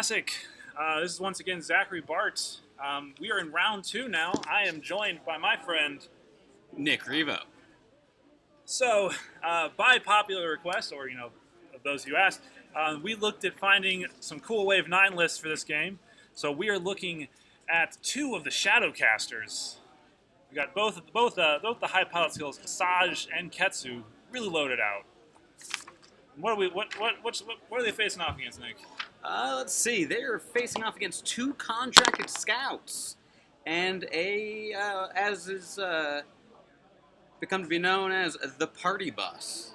Classic. This is once again Zachary Bart. We are in round two now. I am joined by my friend. Nick Revo. So, by popular request, or of those who asked, we looked at finding some cool Wave 9 lists for this game. So we are looking at two of the Shadowcasters. We got both the high pilot skills, Saj and Ketsu, really loaded out. What are they facing off against, Nick? Let's see. They're facing off against two contracted scouts, and as is become to be known as the party bus.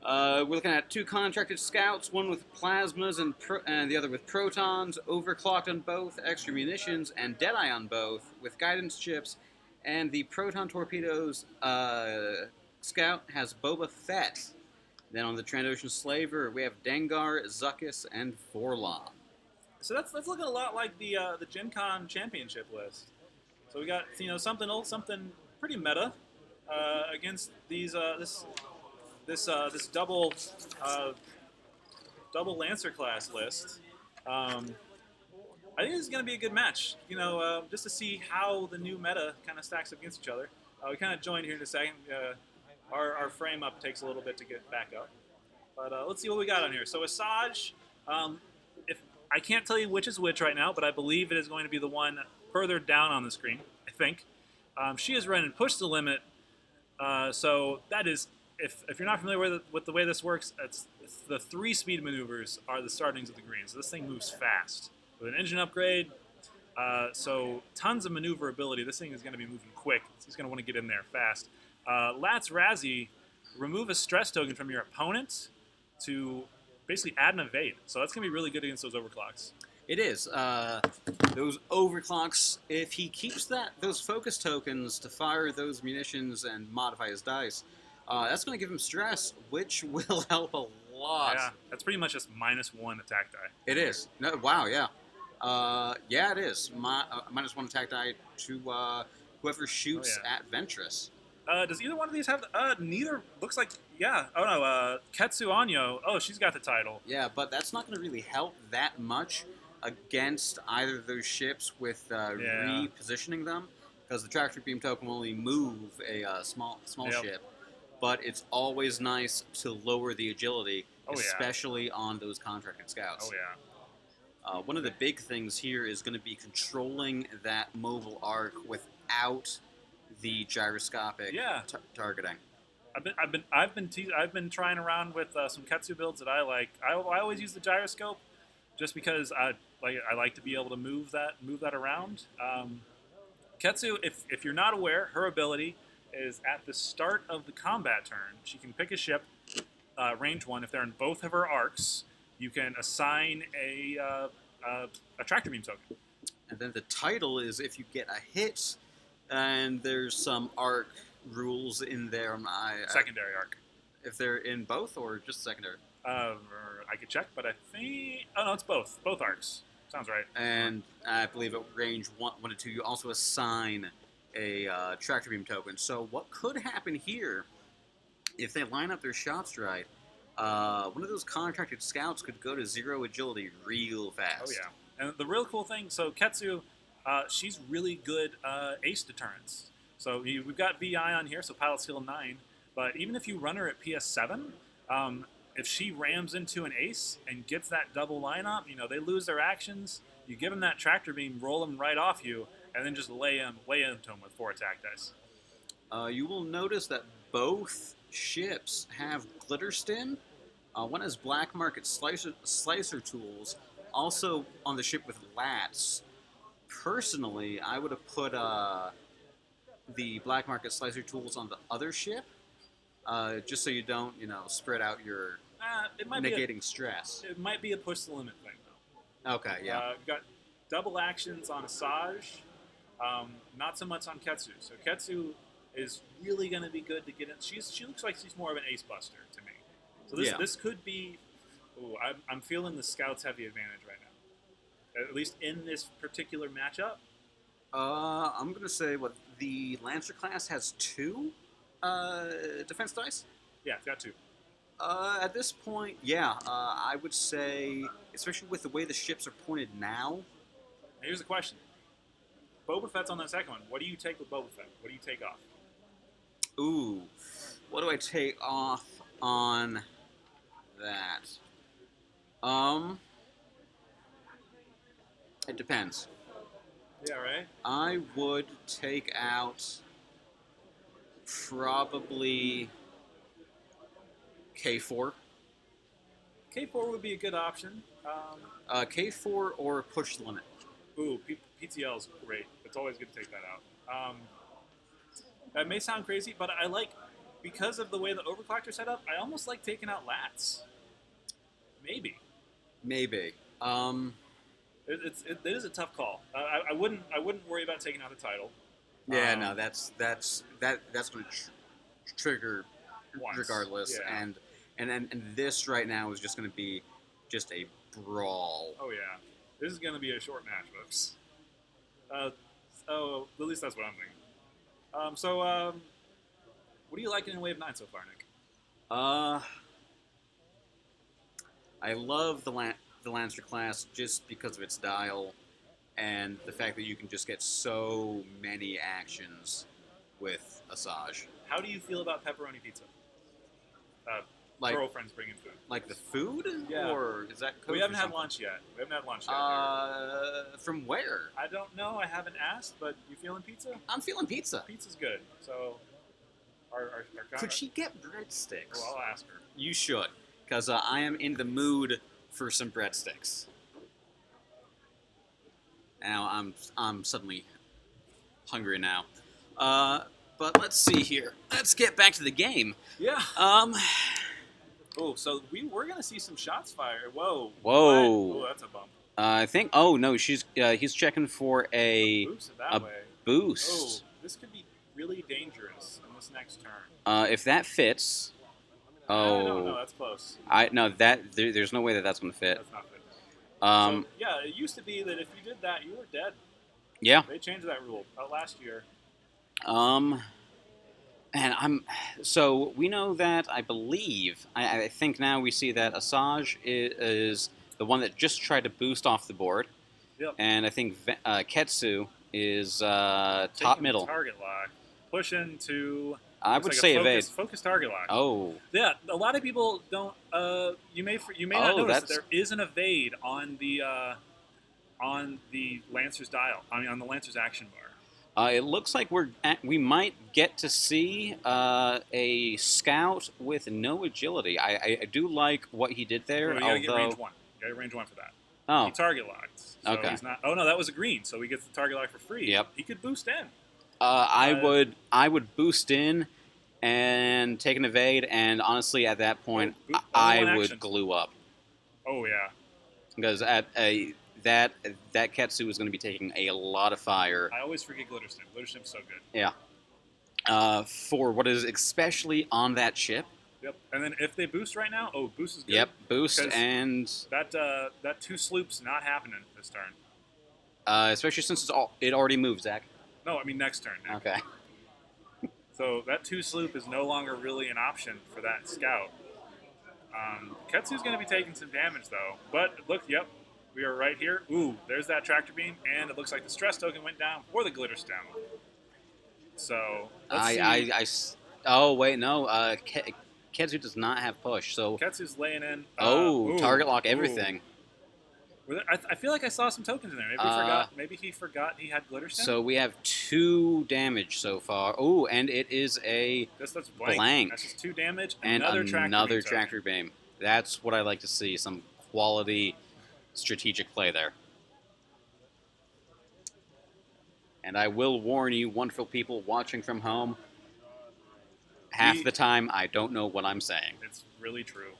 We're looking at two contracted scouts, one with plasmas and the other with protons, overclocked on both, extra munitions, and Deadeye on both, with guidance chips, and the proton torpedoes scout has Boba Fett. Then on the Trandoshan Slaver, we have Dengar, Zuckuss, and Forlom. So that's looking a lot like the Gen Con Championship list. So we got something pretty meta against these this double Lancer class list. I think this is going to be a good match. Just to see how the new meta kind of stacks up against each other. We kind of joined here in a second. Our frame up takes a little bit to get back up. But let's see what we got on here. So Asajj, if I can't tell you which is which right now, but I believe it is going to be the one further down on the screen, I think. She is running Push the Limit. So that is, if you're not familiar with the way this works, it's the 3-speed maneuvers are the startings of the green. So this thing moves fast. With an engine upgrade, so tons of maneuverability. This thing is going to be moving quick. He's going to want to get in there fast. Lats Razzie, remove a stress token from your opponent to basically add an evade. So that's going to be really good against those overclocks. It is. Those overclocks, if he keeps those focus tokens to fire those munitions and modify his dice, that's going to give him stress, which will help a lot. Yeah, that's pretty much just -1 attack die. It is. No, wow, yeah. Yeah, it is. -1 attack die to whoever shoots at Ventress. Does either one of these have... neither looks like... Yeah. Oh, no. Ketsu Anyo. Oh, she's got the title. Yeah, but that's not going to really help that much against either of those ships with repositioning them, because the tractor beam token will only move a small ship. But it's always nice to lower the agility, especially on those contracted scouts. Oh, yeah. One of the big things here is going to be controlling that mobile arc without the gyroscopic targeting. I've been trying around with some Ketsu builds that I like. I always use the gyroscope, just because I like to be able to move that around. Ketsu, if you're not aware, her ability is at the start of the combat turn. She can pick a ship, range 1. If they're in both of her arcs, you can assign a tractor beam token. And then the title is if you get a hit. And there's some arc rules in there. Secondary arc. If they're in both or just secondary? I could check, but I think... Oh, no, it's both. Both arcs. Sounds right. And I believe at range 1 to 2, you also assign a tractor beam token. So what could happen here, if they line up their shots right, one of those contracted scouts could go to 0 agility real fast. Oh, yeah. And the real cool thing, so Ketsu... she's really good ace deterrence. So we've got VI on here, so pilot skill 9. But even if you run her at PS7, if she rams into an ace and gets that double lineup, they lose their actions. You give them that tractor beam, roll them right off you, and then just lay into them with 4 attack dice. You will notice that both ships have glitter stim. One has black market slicer tools. Also on the ship with lats. Personally, I would have put the black market slicer tools on the other ship, just so you don't, spread out your negating stress. It might be a push the limit thing, though. Okay, yeah. We've got double actions on Asajj, not so much on Ketsu. So Ketsu is really going to be good to get in. She looks like she's more of an ace buster to me. So this could be... Ooh, I'm feeling the Scouts have the advantage right now. At least in this particular matchup? I'm going to say the Lancer class has 2 defense dice? Yeah, it's got 2. At this point, yeah, I would say, especially with the way the ships are pointed now. Here's the question: Boba Fett's on that second one. What do you take with Boba Fett? What do you take off? Ooh, what do I take off on that? Um, it depends. Yeah, right. I would take out probably K4. K4 would be a good option. K4 or Push Limit. Ooh, PTL is great. It's always good to take that out. That may sound crazy, but I like, because of the way the overclocked set up, I almost like taking out Lats. Maybe. Maybe. It is a tough call. I wouldn't worry about taking out the title. Yeah, no, that's going to trigger Once. regardless, Yeah. and this right now is just going to be just a brawl. Oh yeah, this is gonna be a short match, folks. At least that's what I'm thinking. What are you liking in Wave 9 so far, Nick? I love the Lancer class just because of its dial and the fact that you can just get so many actions with Asajj. How do you feel about pepperoni pizza? Like Girlfriends bringing food. like the food, Yeah. or is that code We for haven't had something? lunch yet. From where? I don't know. I haven't asked, but you feeling pizza? I'm feeling pizza. Pizza's good. So, our Could she get breadsticks? Well, I'll ask her. You should, because I am in the mood for some breadsticks. Now I'm suddenly hungry now. But let's see here. Let's get back to the game. Yeah. Um, Oh, so we're gonna see some shots fired. Whoa. Whoa. What? Oh, that's a bump. I think. Oh no, he's checking for a Boost it that a way. boost. Oh, this could be really dangerous in this next turn. If that fits. No, Oh, that's close. there's no way that's going to fit. That's not fit. Um, So, yeah, it used to be that if you did that, you were dead. yeah. They changed that rule last year. And so we know that I believe I think now we see that Asajj is the one that just tried to boost off the board. Yep. And I think Ketsu is top Taking middle. Target lock. Pushing to. I looks would like say a evade. focus target lock. Oh, Yeah, a lot of people don't. You may not notice that that's- there is an evade on the Lancer's dial. I mean, on the Lancer's action bar. it looks like we might get to see a scout with no agility. I do like what he did there. Well, you gotta get range although, one. You gotta get range one for that. oh, He target locked. So Okay. he's not. Oh no, that was a green. So he gets the target lock for free. Yep. He could boost in. I would boost in and take an evade, and honestly, at that point, Oh, only one I would action. glue up Oh yeah. because that Ketsu is going to be taking a lot of fire I always forget Glitterstim. Glitterstim's so good. for what is especially on that ship. Yep. And then if they boost right now, boost is good. Yep, boost Because- and That two sloops not happening this turn. especially since it already moved, Zach. No, I mean next turn. Nick. Okay. So that two sloop is no longer really an option for that scout. Ketsu's going to be taking some damage though. But look, yep, we are right here. Ooh, there's that tractor beam, and it looks like the stress token went down for the glitter stem. So let's see. Oh wait, no. Ketsu does not have push, so Ketsu's laying in. ooh, Ooh, target lock ooh. everything. I feel like I saw some tokens in there. Maybe he forgot he had glitter stem. So we have 2 damage so far. Oh, and it is a That's blank. blank. That's just 2 damage. and Another another tractor tractor beam. That's what I like to see. Some quality strategic play there. And I will warn you, wonderful people watching from home, half the time I don't know what I'm saying. It's really true.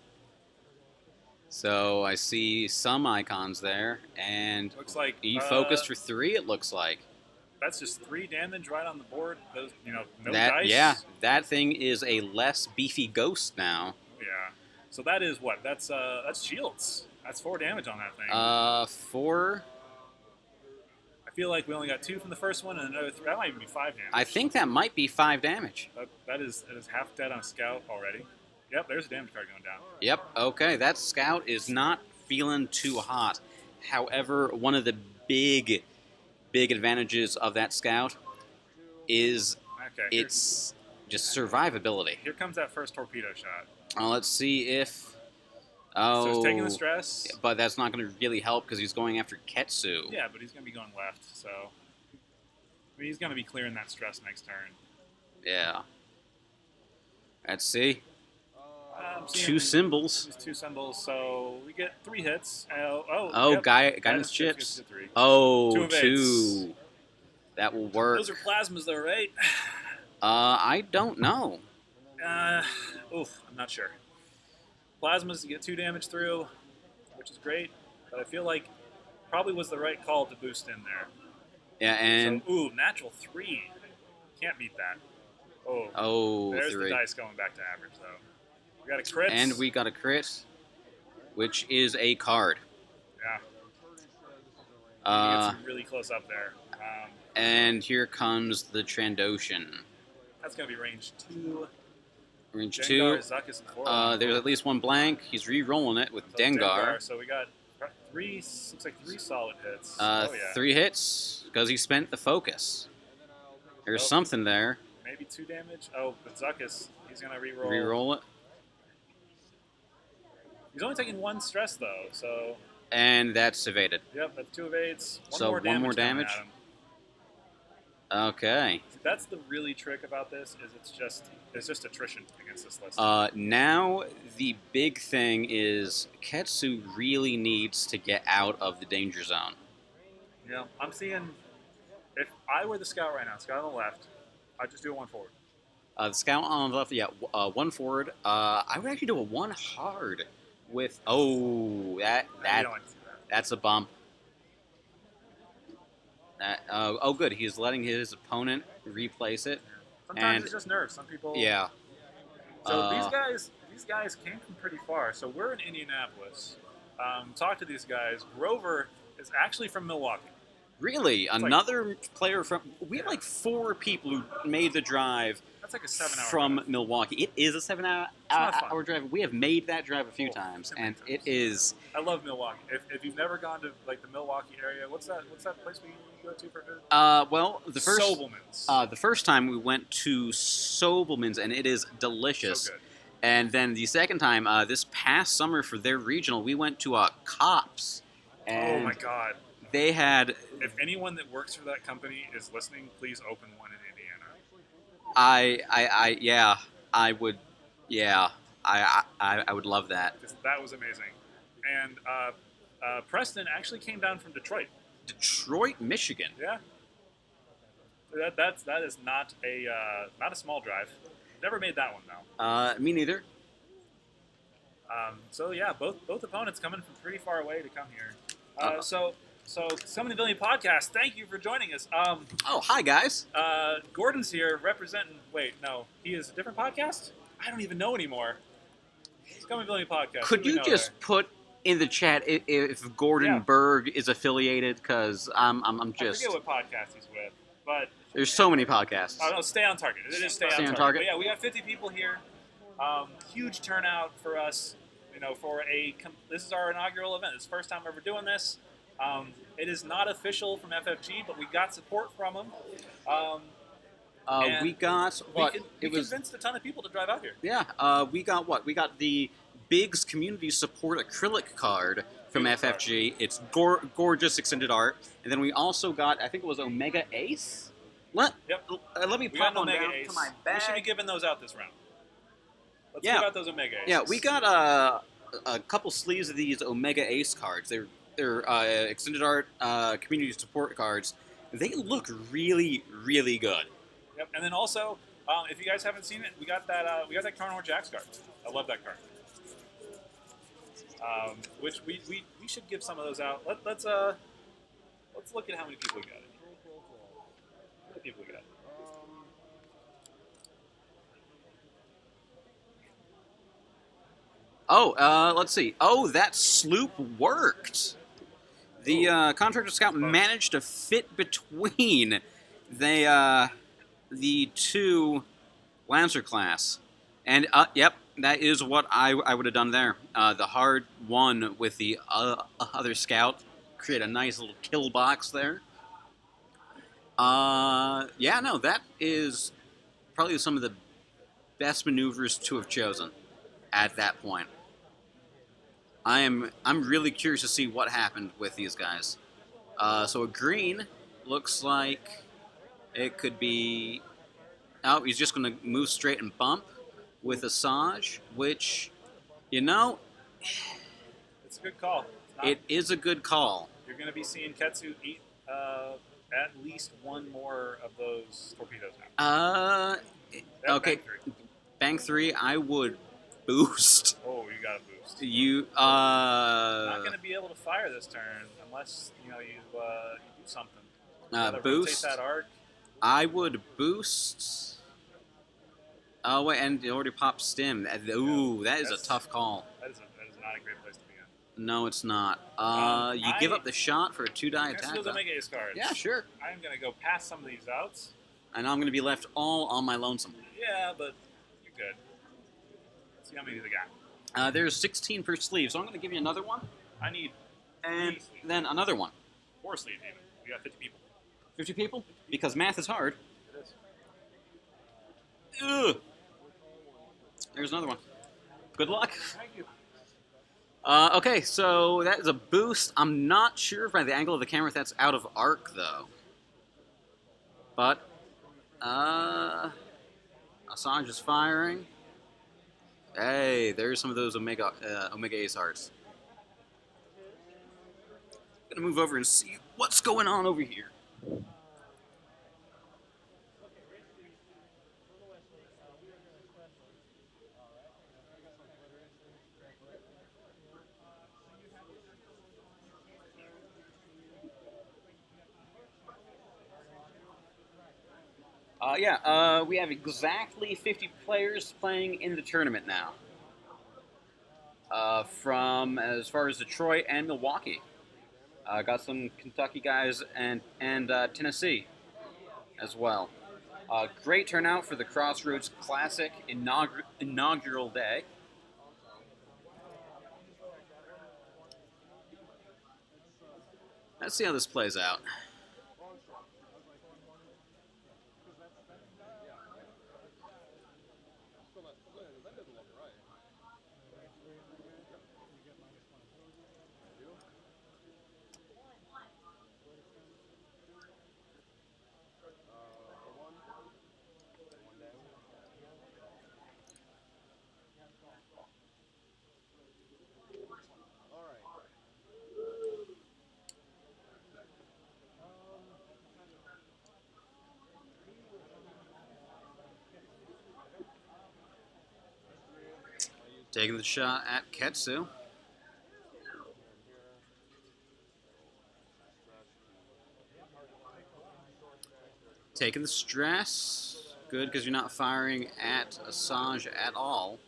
So I see some icons there, and Looks like he focused for 3, it looks like. That's just 3 damage right on the board. Those, no that dice. Yeah, that thing is a less beefy ghost now. Yeah. So that is what? That's shields. That's 4 damage on that thing. 4. I feel like we only got 2 from the first one, and another 3. That might even be 5 damage. I think that might be 5 damage. That is half dead on scout already. Yep, there's a damage card going down. Yep, okay, that scout is not feeling too hot. However, one of the big advantages of that scout is Okay, its just survivability. here comes that first torpedo shot. Let's see if... So Oh, he's taking the stress. but that's not going to really help because he's going after Ketsu. Yeah, but he's going to be going left, so... I mean, he's going to be clearing that stress next turn. Yeah. Let's see. I'm seeing Two symbols. These 2 symbols, so we get 3 hits. Oh, Oh, yep. guidance Guidance chips. gets 3. Oh, 2 evades. 2. That will work. Those are plasmas, though, right? I don't know. I'm not sure. Plasmas, you get 2 damage through, which is great, but I feel like probably was the right call to boost in there. Yeah, and... So, natural 3. Can't beat that. There's 3. the dice going back to average, though. We got a crit. And we got a crit, which is a card. Yeah. Uh, Gets really close up there. and here comes the Trandoshan. That's going to be range 2. Range Dengar, 2. Zuckuss, and Forlorn. There's at least one blank. He's re-rolling it with So Dengar. So we got 3, looks like 3 solid hits. 3 hits, because he spent the focus. There's Oh. something there. Maybe 2 damage. Oh, but Zuckuss, he's going to re-roll. Re-roll it. He's only taking 1 stress, though, so... And that's evaded. Yep, that's 2 evades. So, one more coming damage? at him. Okay. That's the really trick about this, is it's just attrition against this list. Now, the big thing is Ketsu really needs to get out of the danger zone. Yeah, I'm seeing... If I were the scout right now, scout on the left, I'd just do a 1 forward. The scout on the left, 1 forward. I would actually do a 1 hard with... Oh, You don't like to see that. that's a bump. Good. He's letting his opponent replace it. Sometimes And- it's just nerves. Some people... Yeah. So these guys came from pretty far. So we're in Indianapolis. Talk to these guys. Grover is actually from Milwaukee. Really? like- Another player from... We have like 4 people who made the drive That's like a 7-hour from drive. Milwaukee. It is a 7-hour not fun. hour drive. We have made that drive a few times, so many and times. it is... I love Milwaukee. If you've never gone to like the Milwaukee area, what's that place we go to for food? Well, the first... Sobelman's. The first time we went to Sobelman's, and it is delicious. So good. And then the second time, this past summer for their regional, we went to Cops. And Oh my God! they had... If anyone that works for that company is listening, please open one in Indiana. I would... Yeah, I would love that. That was amazing. And Preston actually came down from Detroit. Detroit, Michigan. Yeah. That is not a small drive. Never made that one though. Me neither. So yeah, both opponents coming from pretty far away to come here. So Summon the Villain podcast. Thank you for joining us. Oh, hi, guys. Gordon's here representing. Wait, no, he is a different podcast. I don't even know anymore. Summon the Villain podcast. Could Who do we you know just put in the chat if Gordon Yeah. Berg is affiliated? Because I'm there? just... I forget what podcast he's with, but There's so many podcasts. oh no, Stay on Target. It is Stay on Target. But yeah, we got 50 people here. Huge turnout for us. You know, this is our inaugural event. It's the first time we're ever doing this. It is not official from FFG, but we got support from them. And we got what? We convinced a ton of people to drive out here. Yeah. We got what? We got the Biggs Community Support acrylic card from Beautiful FFG. It's gorgeous extended art, and then we also got, I think it was Omega Ace. Let me We pop got an on Omega down Ace. to my We should be bag. giving those out this round. Let's Yeah. give out those Omega Aces. Yeah, we got a couple sleeves of these Omega Ace cards. They're extended art community support cards. They look really, really good. Yep. And then also, if you guys haven't seen it, we got that Carnivore Jax card. I love that card. Which we should give some of those out. Let's look at how many people we got. How many people we got? Oh, let's see. Oh, that sloop worked. The Contractor Scout managed to fit between the two Lancer class. And, yep, That is what I would have done there. The hard one with the other scout. Create a nice little kill box there. Yeah, no, that is probably some of the best maneuvers to have chosen at that point. I'm really curious to see what happened with these guys. So a green looks like it could be. Oh, he's just going to move straight and bump with Asajj, which, you know, It's a good call. it is a good call. You're going to be seeing Ketsu eat at least one more of those torpedoes now. Okay, Bang 3, I would boost. Oh, you got a boost. You, Not going to be able to fire this turn unless you do something. Boost. Rotate that arc. I would boost. Oh wait, and it already popped stim. Ooh, that is a tough call. That is not a great place to be in. No, it's not. You give up the shot for a 2-die attack. Still make ace cards. Yeah, sure. I'm going to go past some of these outs. And I'm going to be left all on my lonesome. Yeah, but you're good. Let's see how many they got. There's 16 per sleeve, so I'm going to give you another one. I need and then another one. 4 sleeves even. We got 50 people. 50 people? Because math is hard. It is. Ugh. There's another one. Good luck. Thank you. Okay, so that is a boost. I'm not sure by the angle of the camera if that's out of arc, though. But, Asajj is firing. Hey, there's some of those Omega Ace Hearts. Gonna move over and see what's going on over here. We have exactly 50 players playing in the tournament now. From as far as Detroit and Milwaukee. Got some Kentucky guys and Tennessee as well. Great turnout for the Crossroads Classic inaugural day. Let's see how this plays out. Taking the shot at Ketsu. Taking the stress. Good, because you're not firing at Asajj at all.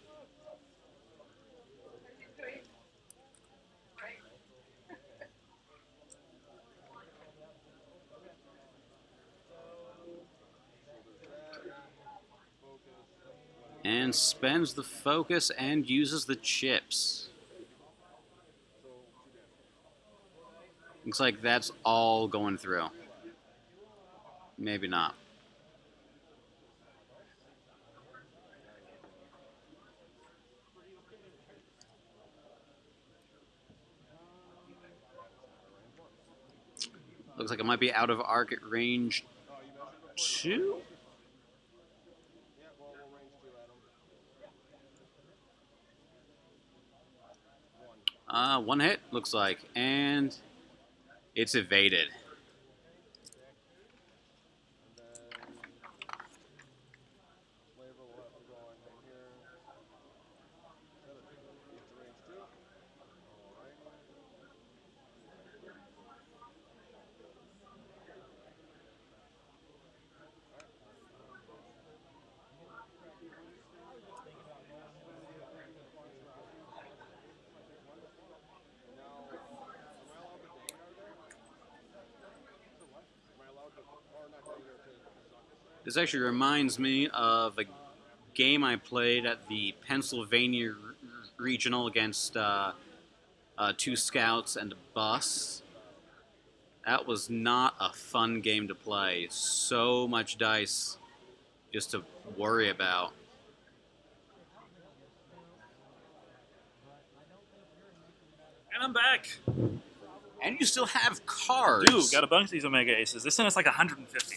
And spends the focus and uses the chips. Looks like that's all going through. Maybe not. Looks like it might be out of arc at range 2. One hit, looks like, and it's evaded. This actually reminds me of a game I played at the Pennsylvania regional against 2 scouts and a bus. That was not a fun game to play. So much dice just to worry about. And I'm back. And you still have cards. Dude, got a bunch of these Omega Aces. They sent us like 150.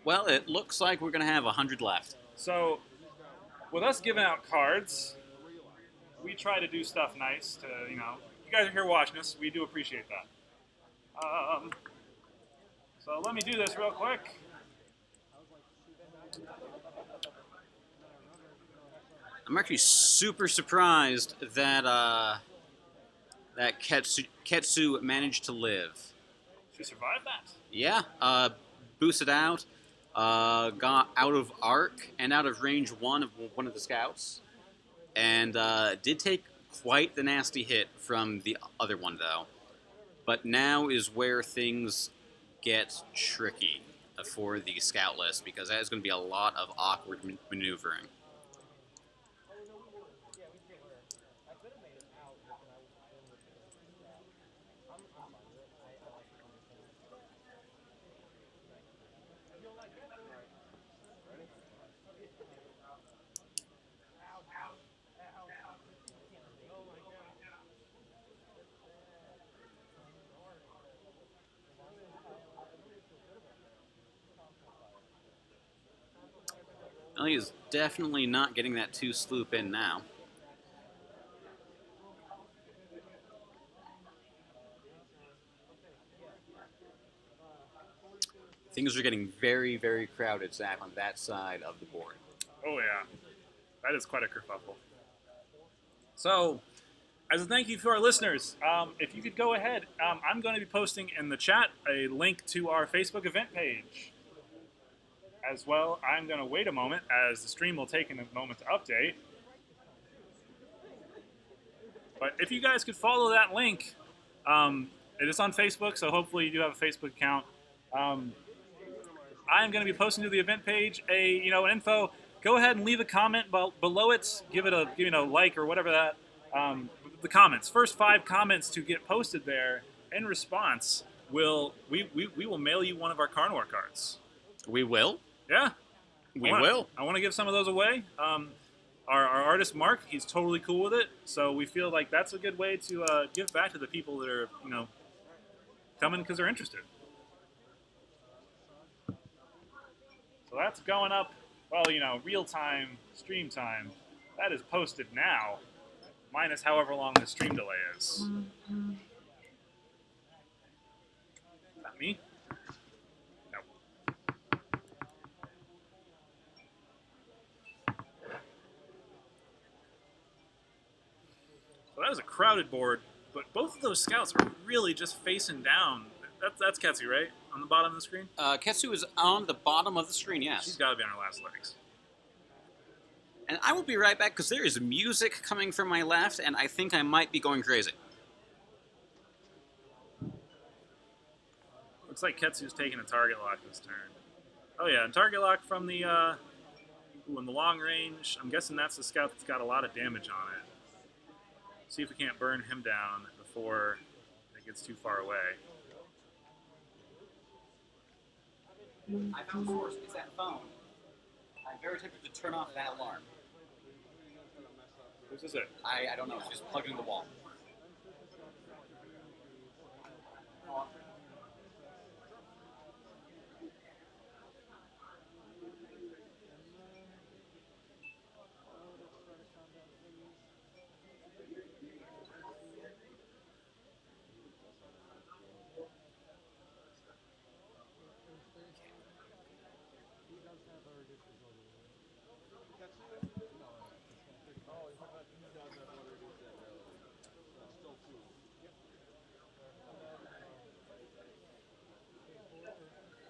Well, it looks like we're going to have 100 left. So, with us giving out cards, we try to do stuff nice to, you guys are here watching us. We do appreciate that. So let me do this real quick. I'm actually super surprised that that Ketsu managed to live. She survived that. Yeah, boosted out, got out of arc and out of range one of the scouts, and did take quite the nasty hit from the other one though. But now is where things get tricky for the scout list, because that is going to be a lot of awkward maneuvering. Ellie is definitely not getting that 2 sloop in now. Things are getting very, very crowded, Zach, on that side of the board. Oh yeah, that is quite a kerfuffle. So, as a thank you to our listeners, if you could go ahead, I'm going to be posting in the chat a link to our Facebook event page. As well, I'm going to wait a moment as the stream will take a moment to update. But if you guys could follow that link, it is on Facebook, so hopefully you do have a Facebook account. I'm going to be posting to the event page an info. Go ahead and leave a comment below it. Give it a like or whatever that. The comments, first 5 comments to get posted there in response, we will mail you one of our Carnivore cards. We will? Yeah. We will. I want to give some of those away. Our artist, Mark, he's totally cool with it. So we feel like that's a good way to give back to the people that are, coming because they're interested. So that's going up, real time, stream time. That is posted now, minus however long the stream delay is. Not me? No. So that was a crowded board, but both of those scouts are really just facing down. That's Ketsu, right? On the bottom of the screen? Ketsu is on the bottom of the screen, yes. She's got to be on her last legs. And I will be right back, because there is music coming from my left, and I think I might be going crazy. Looks like Ketsu's taking a target lock this turn. Oh yeah, and target lock from the in the long range. I'm guessing that's the scout that's got a lot of damage on it. See if we can't burn him down before it gets too far away. I found the source. It's that phone. I'm very tempted to turn off that alarm. Whose is it? I don't know. It's just plugged into the wall.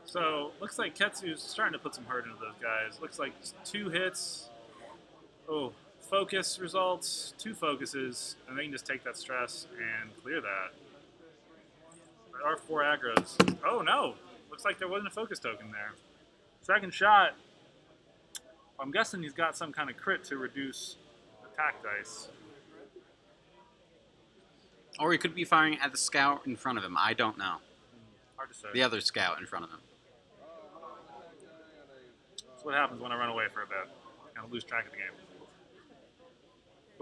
So, looks like Ketsu's starting to put some hurt into those guys. Looks like 2 hits. Oh, focus results, 2 focuses, and they can just take that stress and clear that. There are 4 aggros. Oh no! Looks like there wasn't a focus token there. Second shot. I'm guessing he's got some kind of crit to reduce attack dice. Or he could be firing at the scout in front of him. I don't know. Hard to say. The other scout in front of him. That's what happens when I run away for a bit. Kind of lose track of the game.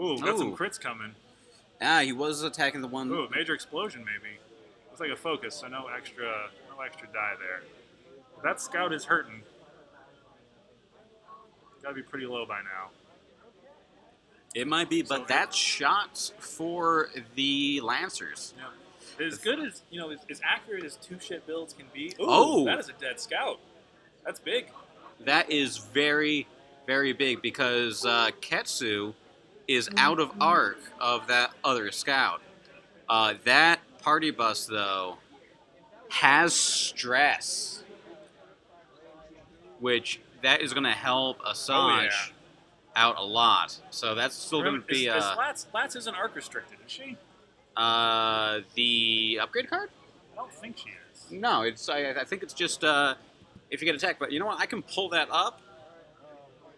Ooh, got some Ooh. crits coming. Ah, he was attacking the one. Ooh, major explosion maybe. Looks like a focus, so no extra die there. That scout is hurting. Gotta be pretty low by now. It might be, but So- that's shots for the Lancers. Yeah. As good as, as accurate as two shit builds can be. Ooh, Oh. that is a dead scout. That's big. That is very, very big because Ketsu is out of arc of that other scout. That party bus, though, has stress, which that is going to help Asajj out a lot. So that's still going to be Lats isn't arc restricted, is she? the upgrade card. I don't think she is. No, it's. I think it's just if you get attacked. But you know what? I can pull that up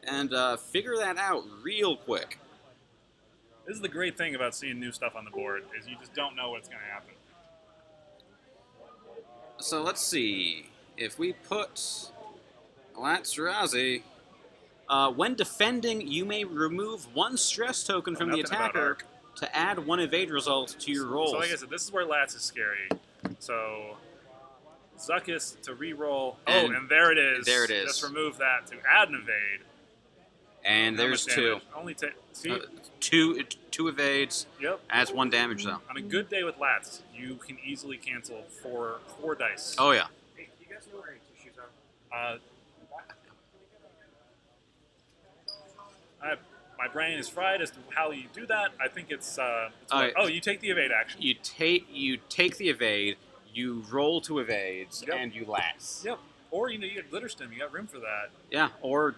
and figure that out real quick. This is the great thing about seeing new stuff on the board, is you just don't know what's going to happen. So let's see. If we put Latz-Razi, when defending, you may remove one stress token from the nothing about attacker arc. to add one evade result to your rolls. So like I said, this is where Lats is scary. So Zuckus to re-roll. And there it is. There it is. Just remove that to add an evade. And How there's much two. damage? Only see? Two evades. Yep. Adds 1 damage though. On a good day with Lats, you can easily cancel four dice. Oh yeah. Hey, you guys know where tissues are? My brain is fried as to how you do that. I think it's Alright. you take the evade action. You take the evade. You roll 2 evades Yep. and you last. Yep. Or you get glitter stem. You got room for that. Yeah. Or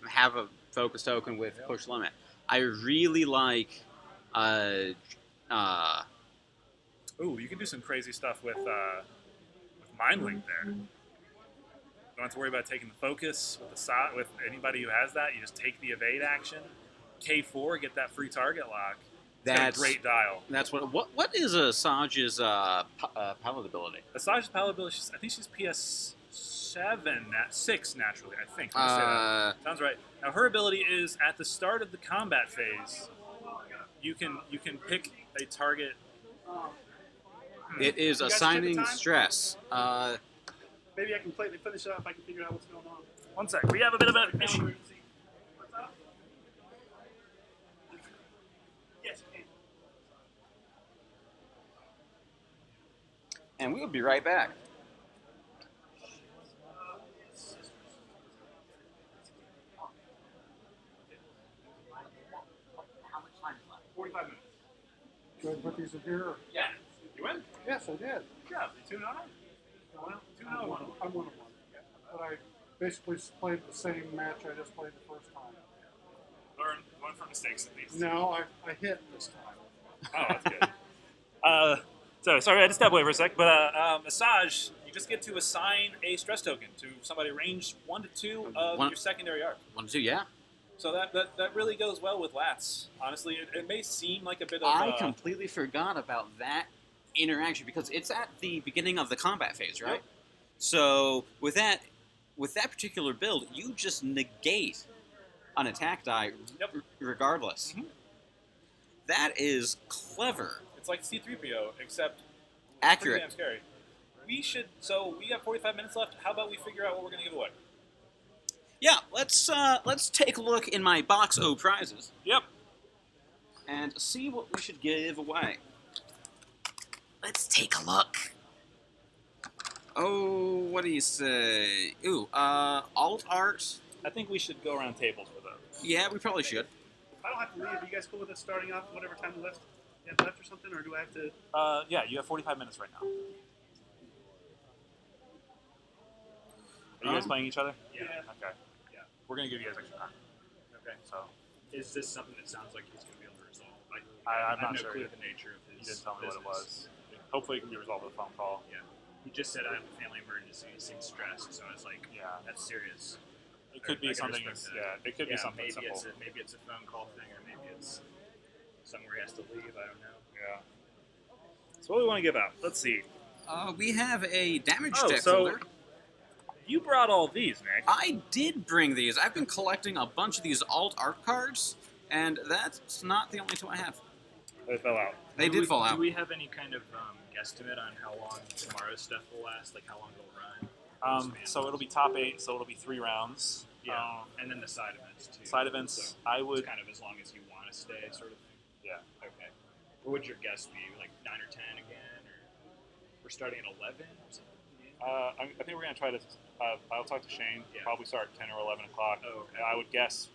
have a focus token with push limit. I really like. Ooh, you can do some crazy stuff with Mind Link there. Don't have to worry about taking the focus with anybody who has that. You just take the evade action. K4, get that free target lock. That's a great dial. That's what is Asajj's palette ability? Asajj's palatability, I think she's PS7, 6 naturally, I think. Let me say that. Sounds right. Now her ability is at the start of the combat phase, you can pick a target. It is You guys assigning check the time? stress. Maybe I can finish it up if I can figure out what's going on. One sec, we have a bit of an issue. Yes, okay. And we will be right back. How much time is left? 45 minutes. Should I put these in here? Yeah. You win? Yes, I did. Yeah, 2-0. I'm one of them. But I basically played the same match I just played the first time. Learn from mistakes at least. No, I hit this time. Oh, that's good. Sorry, I had to step away for a sec. But Asajj, you just get to assign a stress token to somebody range 1 to 2 of your secondary arc. 1 to 2, yeah. So that really goes well with Lats. Honestly, it may seem like a bit of. I completely forgot about that interaction because it's at the beginning of the combat phase, right? Yep. So with that particular build, you just negate an attack die regardless. Mhm. That is clever. It's like C-3PO, except pretty Accurate. damn scary. We have 45 minutes left. How about we figure out what we're going to give away? Yeah, let's take a look in my box O prizes Yep. and see what we should give away. Let's take a look. Oh, what do you say? Ooh, alt art. I think we should go around tables for those. Yeah, we probably should. I don't have to leave. Are you guys cool with us starting off whatever time we left? You have left or something, or do I have to? Yeah, you have 45 minutes right now. Are you guys playing each other? Yeah. Okay. Yeah. We're going to give you guys extra time. Okay. So Is this something that sounds like he's going to be able to resolve? I'm I have not no sure clue yet. the nature of You his didn't tell me what it business. was. Hopefully it can be resolved with a phone call. Yeah. He just said I have a family emergency. He seems stressed, so I was like, Yeah. that's serious. It could I be can something. respect that. Yeah, it could be something maybe simple. maybe it's a phone call thing, or maybe it's somewhere he has to leave. I don't know. Yeah. So what do we want to give out? Let's see. We have a damage Oh, deck so holder. you brought all these, Nick. I did bring these. I've been collecting a bunch of these alt art cards, and that's not the only two I have. They fell out. They did fall Do out. we have any kind of guesstimate on how long tomorrow's stuff will last? Like how long it'll run? So it'll be top 8. So it'll be 3 rounds. Yeah, and then the side events too. Side events. So I it's would. kind of as long as you want to stay, sort of thing. Yeah. Okay. What would your guess be? Like 9 or 10 again, or we're starting at 11 or something? I think we're gonna try to. I'll talk to Shane. Yeah. Probably start at 10 or 11 o'clock. Oh, okay. I would guess.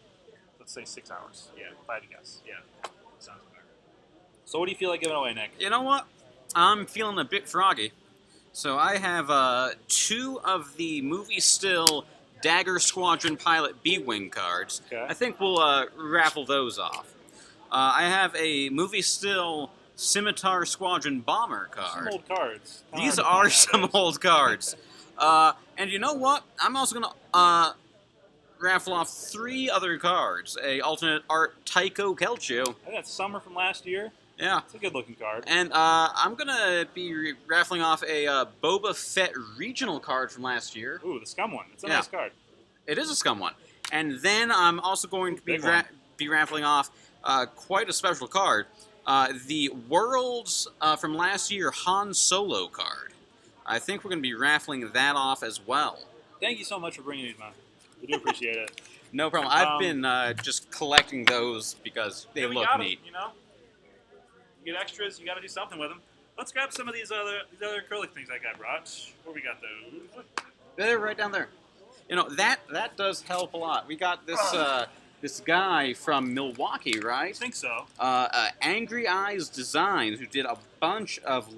Let's say 6 hours. Yeah. If I had to guess. Yeah, sounds fair. So what do you feel like giving away, Nick? You know what? I'm feeling a bit froggy. So I have 2 of the movie still Dagger Squadron Pilot B-Wing cards. Okay. I think we'll raffle those off. I have a movie still Scimitar Squadron Bomber Some card. old cards. Kinda These hard to are find some nowadays. old cards. And you know what? I'm also going to raffle off 3 other cards. A alternate art Tycho Kelcho. I think that's Summer from last year. Yeah. It's a good looking card. And I'm going to be raffling off a Boba Fett regional card from last year. Ooh, the Scum one. It's a Yeah. nice card. It is a scum one. And then I'm also going to be, Big one. be raffling off quite a special card. The Worlds from last year Han Solo card. I think we're going to be raffling that off as well. Thank you so much for bringing these, man. We do appreciate it. No problem. I've Um, been just collecting those because they Yeah, we look got 'em, neat. you know, you get extras. You got to do something with them. Let's grab some of these other acrylic things I got brought. Where we got those? They're right down there. You know, that does help a lot. We got this this guy from Milwaukee, I right? think so. Angry Eyes Designs, who did a bunch of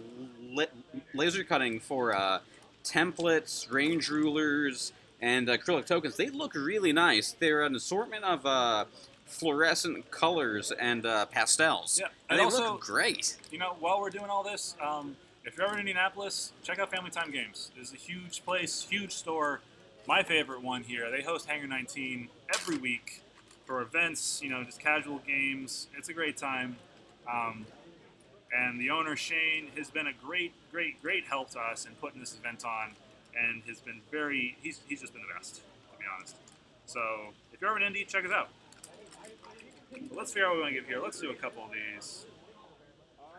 laser cutting for templates, range rulers, and acrylic tokens. They look really nice. They're an assortment of fluorescent colors and pastels. Yeah, and and they also- look great. You know, while we're doing all this, if you're ever in Indianapolis, check out Family Time Games. It's a huge place, huge store. My favorite one here. They host Hangar 19 every week for events, you know, just casual games. It's a great time. And the owner, Shane, has been a great help to us in putting this event on, and has been he's just been the best, to be honest. So if you're ever in Indy, check us out. But let's figure out what we want to give here. Let's do a couple of these.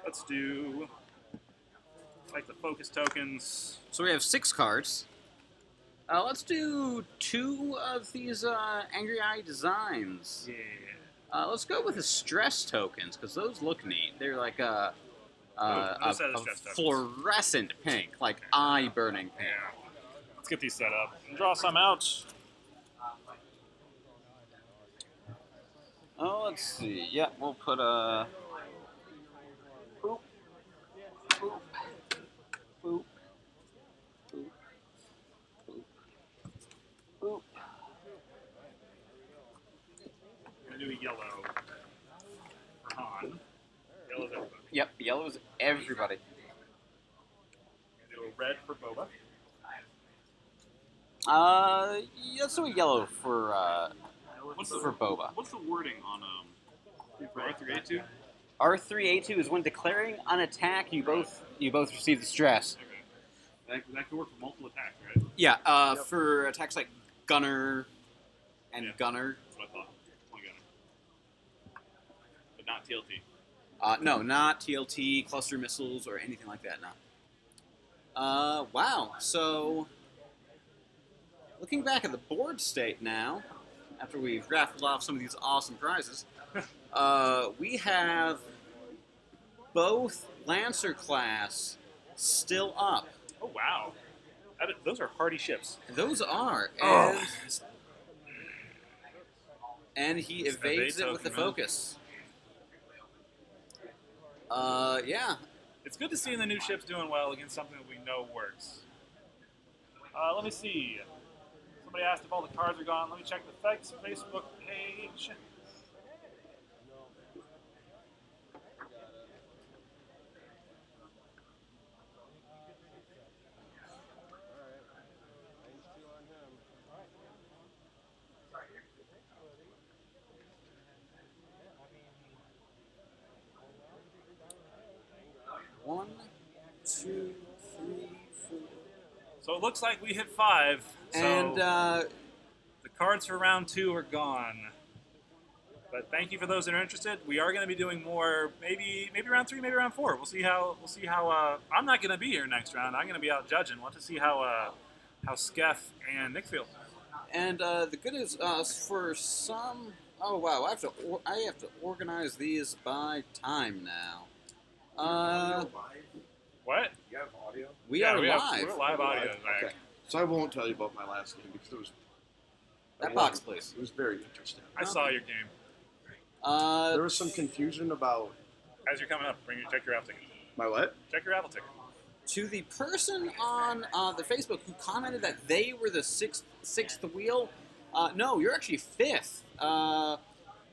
Let's do like the focus tokens. So we have 6 cards. Let's do 2 of these Angry Eye Designs. Yeah. Let's go with the stress tokens, because those look neat. They're like a let's set the stress tokens. fluorescent pink, like eye-burning pink. Yeah. Let's get these set up and draw some out. Oh, let's see. Yeah, we'll put a... Boop. Boop. Boop. Boop. Boop. Boop. We're gonna do a yellow for Han. Yellow's everybody. Yep, yellow's everybody. We're gonna do a red for Boba. Let's do a yellow for Boba. What's the wording on for R3A2? R3A2 is when declaring an attack, you both receive the stress. Okay. That could work for multiple attacks, right? Yeah, for attacks like Gunner and Yeah. Gunner. That's what I thought. Oh my god. But not TLT. No, not TLT, cluster missiles, or anything like that, no. Wow, so... Looking back at the board state now, after we've raffled off some of these awesome prizes, we have both Lancer class still up. Oh wow. Those are hardy ships. Those are, Oh. and he It's the evades evade it with the token, man. focus. Yeah. It's good to see the new ships doing well against something that we know works. Let me see. Somebody asked if all the cards are gone. Let me check the Facebook page. So it looks like we hit 5. So And the cards for round 2 are gone. But thank you for those that are interested. We are going to be doing more, maybe round 3, maybe round 4. We'll see how. I'm not going to be here next round. I'm going to be out judging. We'll have to see how Skeff and Nick feel. And the good is for some. Oh wow! I have to organize these by time now. What? You have audio? We Yeah, are live. We're live audio. Zach. Okay. So I won't tell you about my last game because it was That box, please. It was very interesting. I saw your game. There was some confusion about As you're coming up, check your raffle ticket. my what? Check your raffle ticket. To the person on the Facebook who commented that they were the sixth wheel, no, you're actually 5th.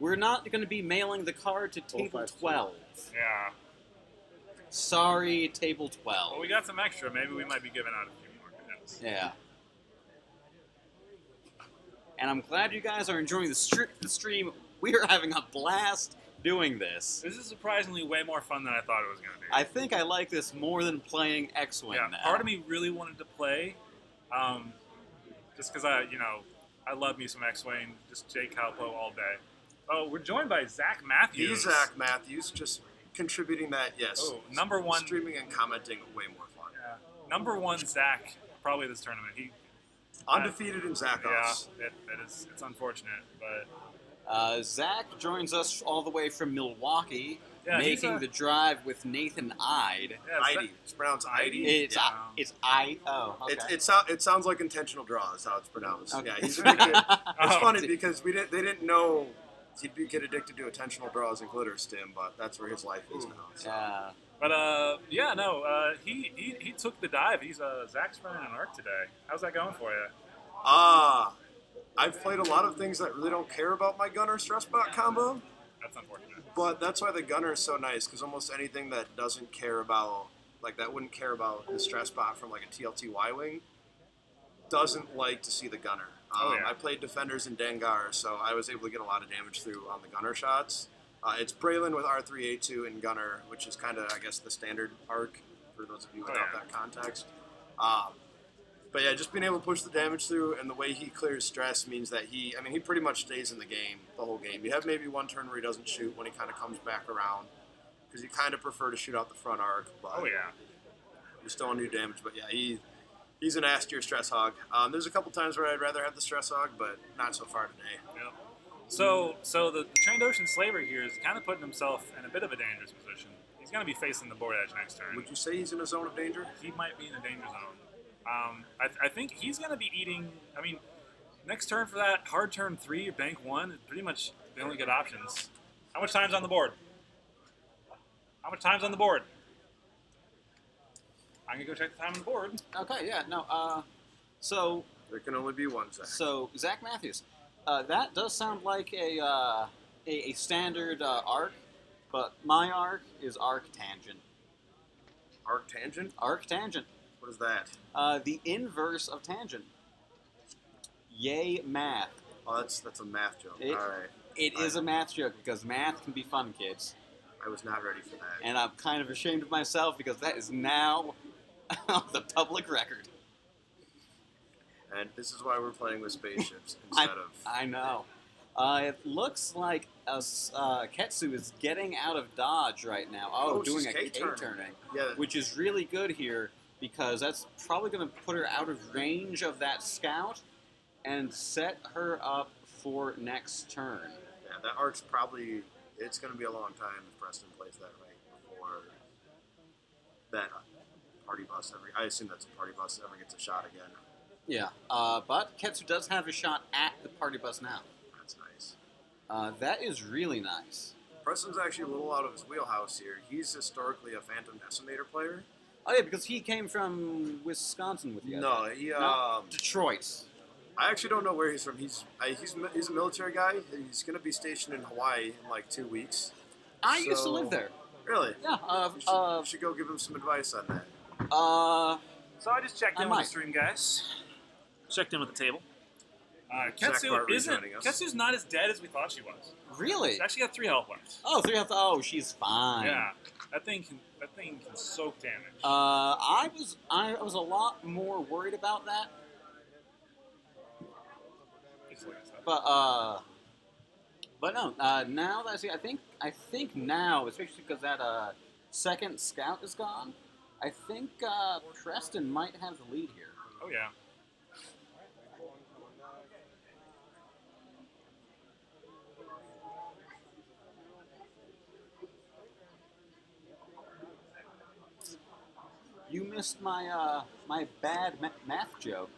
We're not going to be mailing the card to table 5, 12. Yeah. Sorry, table Well, 12. we got some extra. Maybe we might be giving out a few more. Yes. Yeah. And I'm glad you guys are enjoying the stream. We are having a blast doing this. This is surprisingly way more fun than I thought it was going to be. I think I like this more than playing X-Wing Yeah, now. part of me really wanted to play, just because I love me some X-Wing, just Jake Halpo all day. Oh, we're joined by Zach Matthews. He's Zach Matthews, just contributing that, yes. Oh, number one. Streaming and commenting, way more fun. Yeah. Number 1 Zach, probably this tournament. He, Undefeated in Zach yeah, Offs. it's unfortunate, but Zach joins us all the way from Milwaukee, yeah, he's making the drive with Nathan Ide. yeah, Idy. It's pronounced Idy. It's Yeah. it's I. Oh, okay. It sounds like intentional draw is how it's pronounced. Okay. Yeah, he's a big kid. It's Oh, funny because they didn't know he'd get addicted to intentional draws and glitter stim, but that's where his life is now. So. Yeah. But he took the dive. He's Zach's running an arc today. How's that going for you? I've played a lot of things that really don't care about my gunner stress bot combo, That's unfortunate. but that's why the gunner is so nice, because almost anything that doesn't care about, like that wouldn't care about the stress bot from like a TLT Y-Wing, doesn't like to see the gunner. Oh, yeah. I played Defenders in Dengar, so I was able to get a lot of damage through on the gunner shots. It's Braylon with R3A2 and gunner, which is kind of, I guess, the standard arc for those of you without yeah. that context. But yeah, just being able to push the damage through, and the way he clears stress means that he pretty much stays in the game the whole game. You have maybe one turn where he doesn't shoot when he kind of comes back around, because you kind of prefer to shoot out the front arc. But Oh yeah. you still want to do damage. But yeah, he's an ass-tier stress hog. There's a couple times where I'd rather have the stress hog, but not so far today. Yep. So the Trained Ocean Slaver here is kind of putting himself in a bit of a dangerous position. He's going to be facing the board edge next turn. Would you say he's in a zone of danger? He might be in a danger zone. I think he's going to be eating. I mean, next turn for that hard turn 3, bank 1 is pretty much the only good options. How much time's on the board? How much time's on the board? I'm going to go check the time on the board. Okay. Yeah. No. So There can only be one Zach. Zach Matthews, that does sound like a standard arc, but my arc is arc tangent. Arc tangent? Arc tangent. What is that? The inverse of tangent. Yay, math. Oh, that's a math joke. It- All right. It is a math joke because math can be fun, kids. I was not ready for that. And I'm kind of ashamed of myself because that is now on the public record. And this is why we're playing with spaceships instead of... I know. It looks like Ketsu is getting out of dodge right now. Oh, Doing she's a K-turning. K-turning, Yeah, which is really good here because that's probably going to put her out of range of that scout and set her up for next turn. yeah, that arc's probably... It's going to be a long time if Preston plays that right before that party bus ever... I assume that's a party bus ever gets a shot again. Yeah, but Ketsu does have a shot at the party bus now. That's nice. That is really nice. Preston's actually a little out of his wheelhouse here. He's historically a Phantom Decimator player. Oh yeah, because he came from Wisconsin with you. No, he... Detroit. I actually don't know where he's from. He's a military guy. He's going to be stationed in Hawaii in like 2 weeks. I used to So- live there. Really? Yeah. You should go give him some advice on that. So I just checked I in with might. the stream, guys. Checked in with the table. Zach Ketsu Barber's joining us. Ketsu's not as dead as we thought she was. Really? She's actually got 3 health left. Oh, 3 health. Oh, she's fine. Yeah. That thing can soak damage. I was a lot more worried about that, but no. Now that I see, I think now, especially because that second scout is gone, I think Preston might have the lead here. Oh yeah. You missed my my bad math joke.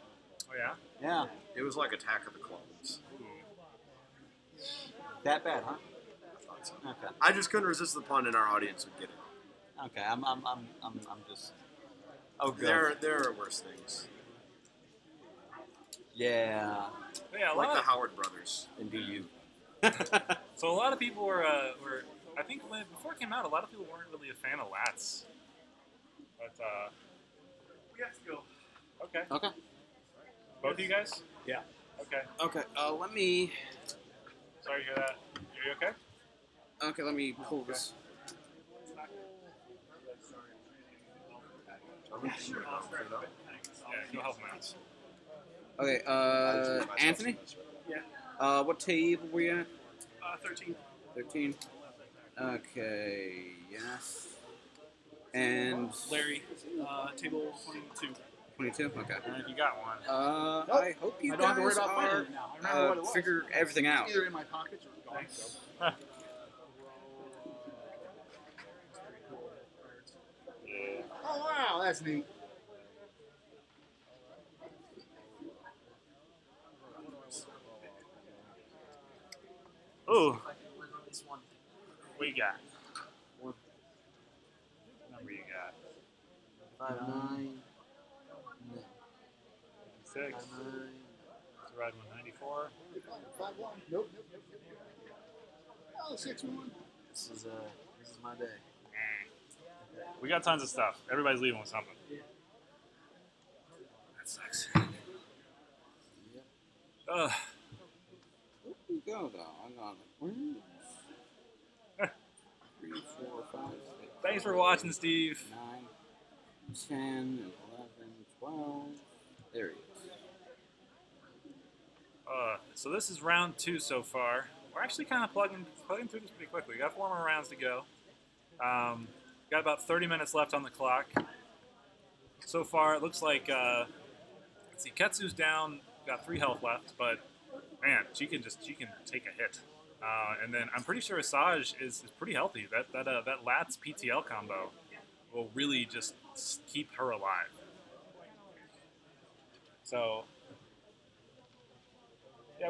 Oh yeah. Yeah, It was like Attack of the Clones. that bad, huh? Okay. I just couldn't resist the pun, and our audience would get it. Okay. I'm just. Oh, good. There are worse things, Yeah. But yeah, like the Howard brothers. Indeed. so a lot of people were I think before it came out, a lot of people weren't really a fan of lats. But We have to go. okay. Okay. Both of you guys? Yeah. Okay. Okay. Let me. Sorry to hear that. Are you okay? Okay. Let me pull this. Yeah, go help him out. Okay. Anthony. Yeah. What table were you at? 13. 13. Okay. Yes. And Larry, table 22. 22. Okay. You got one. I hope you I don't have to worry guys about finding are it now. I remember what it was. figure everything out. Either in my pockets or gone. So. Yeah. Oh wow, that's neat. Ooh. What you got? What number you got? 5-9. 6. Let's ride 194. 5-1. Nope. Oh, 6-1. This is my day. We got tons of stuff. Everybody's leaving with something. That sucks. Ugh. Where do we go though? I got it. 3, 4, 5, 6. Thanks for watching, Steve. 9, 10, 11, 12. There he is. So this is round 2 so far. We're actually kind of plugging through this pretty quickly. We got 4 more rounds to go. Got about 30 minutes left on the clock. So far, it looks like let's see, Ketsu's down, got 3 health left, but man, she can take a hit. And then I'm pretty sure Asajj is pretty healthy. That Lats PTL combo will really just keep her alive. So yeah,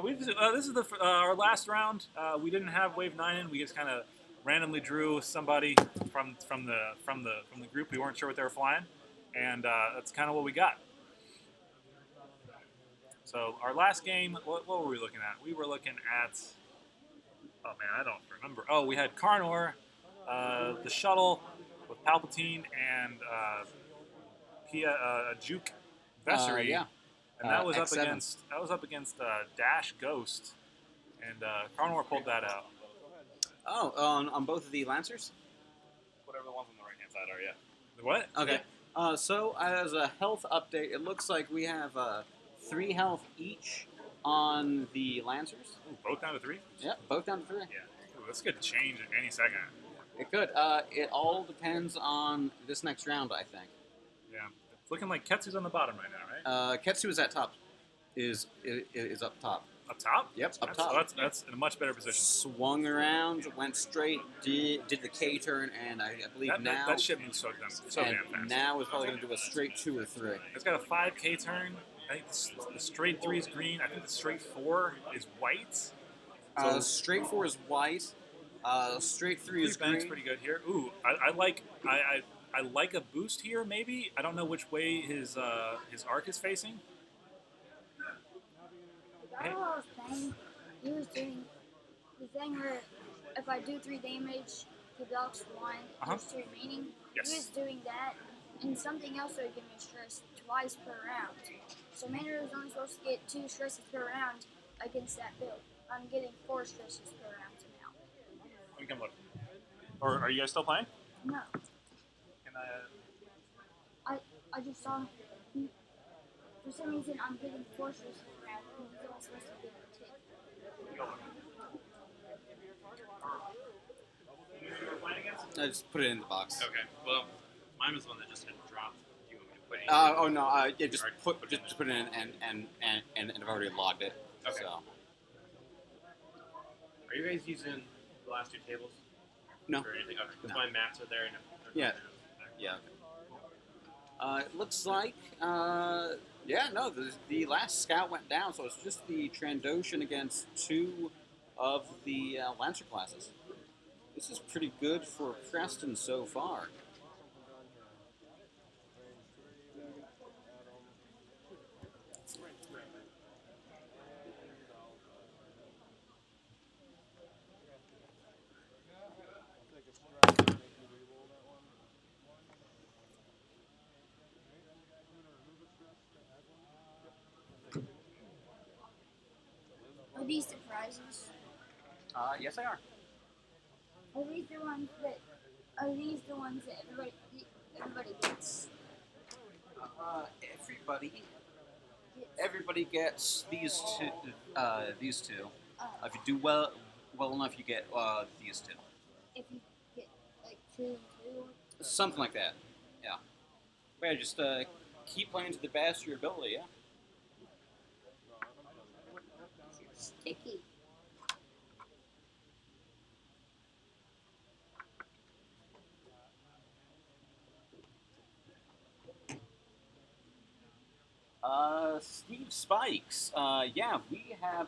this is our last round. We didn't have Wave 9 in. We just kind of randomly drew somebody from the group. We weren't sure what they were flying, and that's kind of what we got. So our last game, what were we looking at? We were looking at, oh man, I don't remember. Oh, we had Karnor, the shuttle with Palpatine and Juke Vessery. Yeah. And that was X7. up against Dash Ghost, and Karnor pulled that out. Oh, on both of the Lancers? Whatever the ones on the right hand side are, yeah. The what? Okay. So as a health update, it looks like we have 3 health each on the Lancers. Ooh, both down to 3? Yep, both down to 3. Yeah. Ooh, this could change at any second. It could. It all depends on this next round, I think. Yeah. It's looking like Ketsu's on the bottom right now, right? Ketsu is at top. Is up top. Up top? Yep, up That's- top. oh, that's in a much better position. Swung around, went straight, did the K turn, and I believe now That ship moves so damn and fast. now is probably going to do a straight 2 or 3. It's got a 5K turn. I think the straight 3 is green. I think the straight 4 is white. Straight 4 is white. Straight 3 is Bank's green. pretty good here. Ooh, I like a boost here. Maybe I don't know which way his arc is facing. The guy I was playing, he was doing the thing where if I do 3 damage, he blocks 1, there's 2 remaining. Yes. He was doing that, and something else that would give me stress twice per round. So Maynard was only supposed to get 2 stresses per round against that build. I'm getting 4 stresses per round now. Let me come look. Or are you guys still playing? No, Can I? I just saw. For some reason, I'm getting 4 stresses around. And he's only supposed to be getting 2. Go look. You were playing against? I just put it in the box. Okay. Well, mine was the one that just had dropped. Do you want me to put it? Oh no, yeah, just Alright, put put just it in. put it in and I've already logged it. Okay. So Are you guys using the last 2 tables? no, Or anything? Okay. Because No. my mats are there. And Yeah. yeah. It looks like yeah, no, the last scout went down, so it's just the Trandoshan against 2 of the Lancer classes. This is pretty good for Preston so far. Are these surprises? Yes, they are. Are these the ones that? Are these the ones that everybody gets? Everybody gets these two. These two. If you do well enough, you get these 2. If you get like 2 and 2. Something like that. Yeah. But yeah, just keep playing to the best of your ability. Yeah. Sticky. Steve Spikes. Yeah, we have.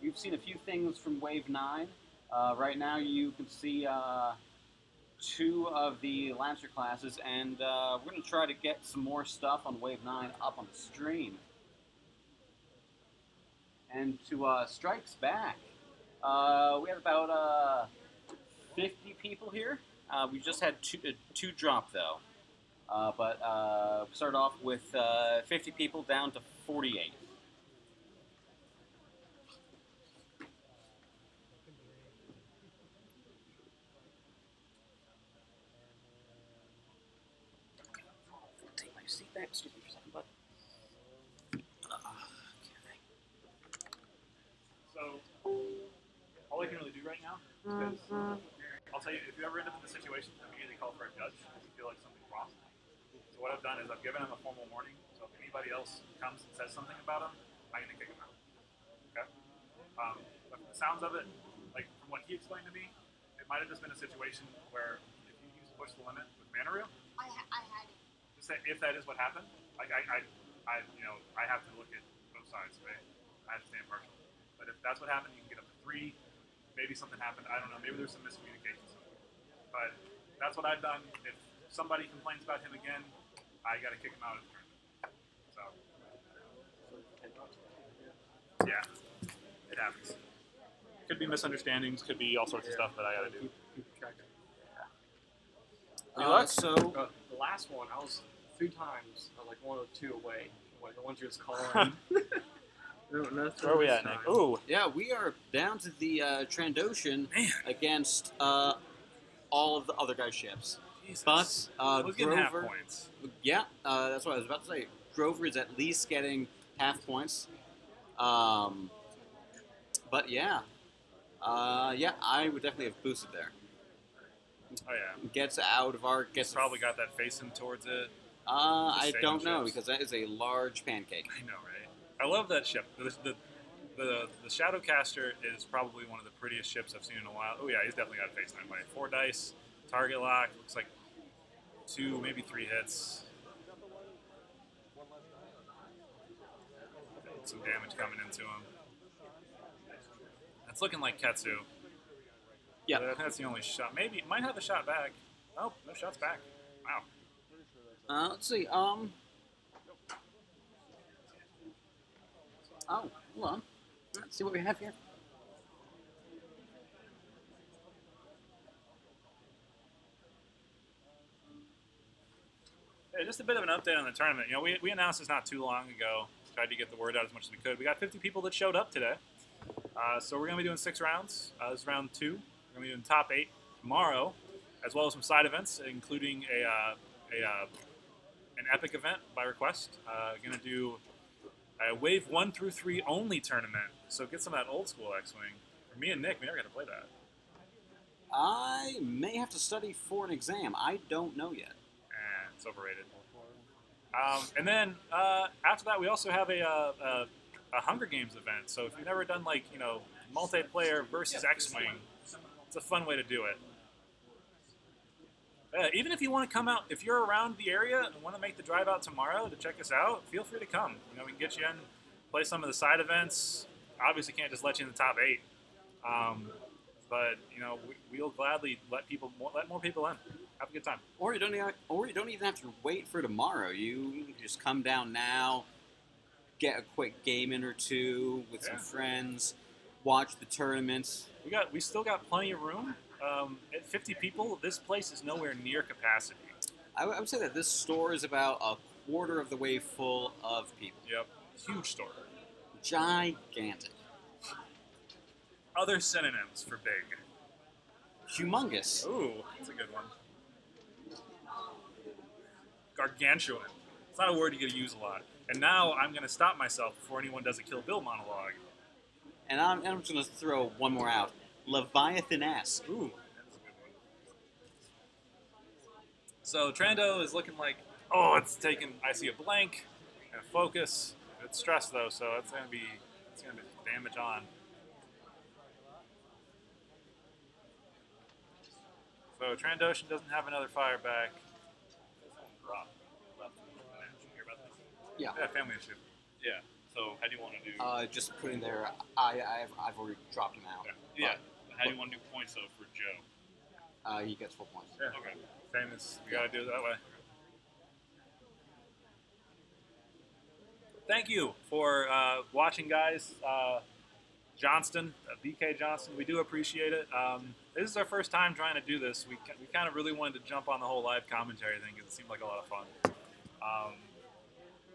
You've seen a few things from Wave 9. Right now, you can see 2 of the Lancer classes, and we're going to try to get some more stuff on Wave 9 up on the stream. And to Strikes Back, we have about 50 people here. We just had two drop, though. But we started off with 50 people down to 48. Take my seat back. Excuse me for a second, bud. So, all I can really do right now is, I'll tell you, if you ever end up in this situation, immediately call for a judge if you feel like something's wrong. So what I've done is I've given him a formal warning. So if anybody else comes and says something about him, I'm going to kick him out. Okay? But from the sounds of it, like from what he explained to me, it might have just been a situation where if you use push the limit with Manaru, I had it. just that if that is what happened, like I have to look at both sides, right? I have to stay impartial. But if that's what happened, you can get up to 3. Maybe something happened. I don't know. Maybe there's some miscommunication. But that's what I've done. If somebody complains about him again, I got to kick him out of the tournament. So, yeah, it happens. Could be misunderstandings. Could be all sorts of stuff that I got to do. So The last one, I was 3 times, like 1 or 2 away. Like the ones you was calling. Where are we at, Nick? Ooh, yeah, we are down to the Trandoshan against all of the other guys' ships. Jesus. But I was getting half Grover, points. yeah, that's what I was about to say. Grover is at least getting half points. But yeah, I would definitely have boosted there. Oh yeah. Gets out of our He's probably got that facing towards it. I same don't know ships. because that is a large pancake. I know, right? I love that ship. The Shadowcaster is probably one of the prettiest ships I've seen in a while. Oh yeah, he's definitely got face 9 by 4 dice, target lock. Looks like 2, maybe 3 hits. Some damage coming into him. That's looking like Ketsu. Yeah. That's the only shot. Maybe might have a shot back. Oh, no shots back. Wow. Let's see. Oh, hold on. Let's see what we have here. Yeah, just a bit of an update on the tournament. You know, we announced this not too long ago. Tried to get the word out as much as we could. We got 50 people that showed up today. So we're going to be doing 6 rounds. This is round 2. We're going to be doing top 8 tomorrow. as well as some side events, including an epic event by request. Going to do a Wave 1 through 3 only tournament. So get some of that old school X-Wing. For me and Nick, we never got to play that. I may have to study for an exam. I don't know yet. It's overrated. And then after that, we also have a Hunger Games event. So if you've never done multiplayer versus X-Wing, it's a fun way to do it. Even if you want to come out, if you're around the area and want to make the drive out tomorrow to check us out, feel free to come. We can get you in, play some of the side events. Obviously, can't just let you in the top 8. But we'll gladly let more people in. Have a good time. Or you don't even have to wait for tomorrow. You can just come down now, get a quick game in or two with some friends, watch the tournaments. We still got plenty of room. At 50 people, this place is nowhere near capacity. I would say that this store is about a quarter of the way full of people. Yep. Huge store. Gigantic. Other synonyms for big. Humongous. Ooh, that's a good one. Gargantuan. It's not a word you get to use a lot. And now I'm going to stop myself before anyone does a Kill Bill monologue. And I'm just going to throw one more out. Leviathan-esque. Ooh, that's a good one. So Trando is looking like, it's taking. I see a blank and a focus. It's stressed though, so it's gonna be damage on. So Trandoshan doesn't have another fire back. Yeah. Yeah, family issue. Yeah. So how do you want to do? Just putting there. I've already dropped him out. Yeah. How do you want to do points though for Joe? He gets full points. Yeah. Okay. Famous. We gotta do it that way. Thank you for watching, guys. Johnston, BK Johnston, we do appreciate it. This is our first time trying to do this. We kind of really wanted to jump on the whole live commentary thing because it seemed like a lot of fun.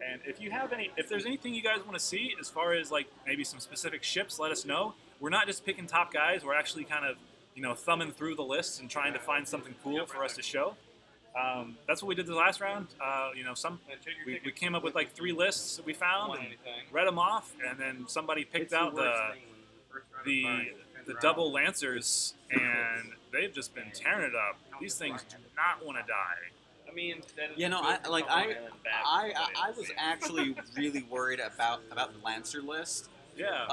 And if there's anything you guys want to see as far as maybe some specific ships, let us know. We're not just picking top guys. We're actually kind of thumbing through the lists and trying to find something cool for us to show. That's what we did the last round. We came up with 3 lists that we found and read them off, and then somebody picked out the double Lancers, and they've just been tearing it up. These things do not want to die. I mean, I was actually really worried about the Lancer list. Yeah.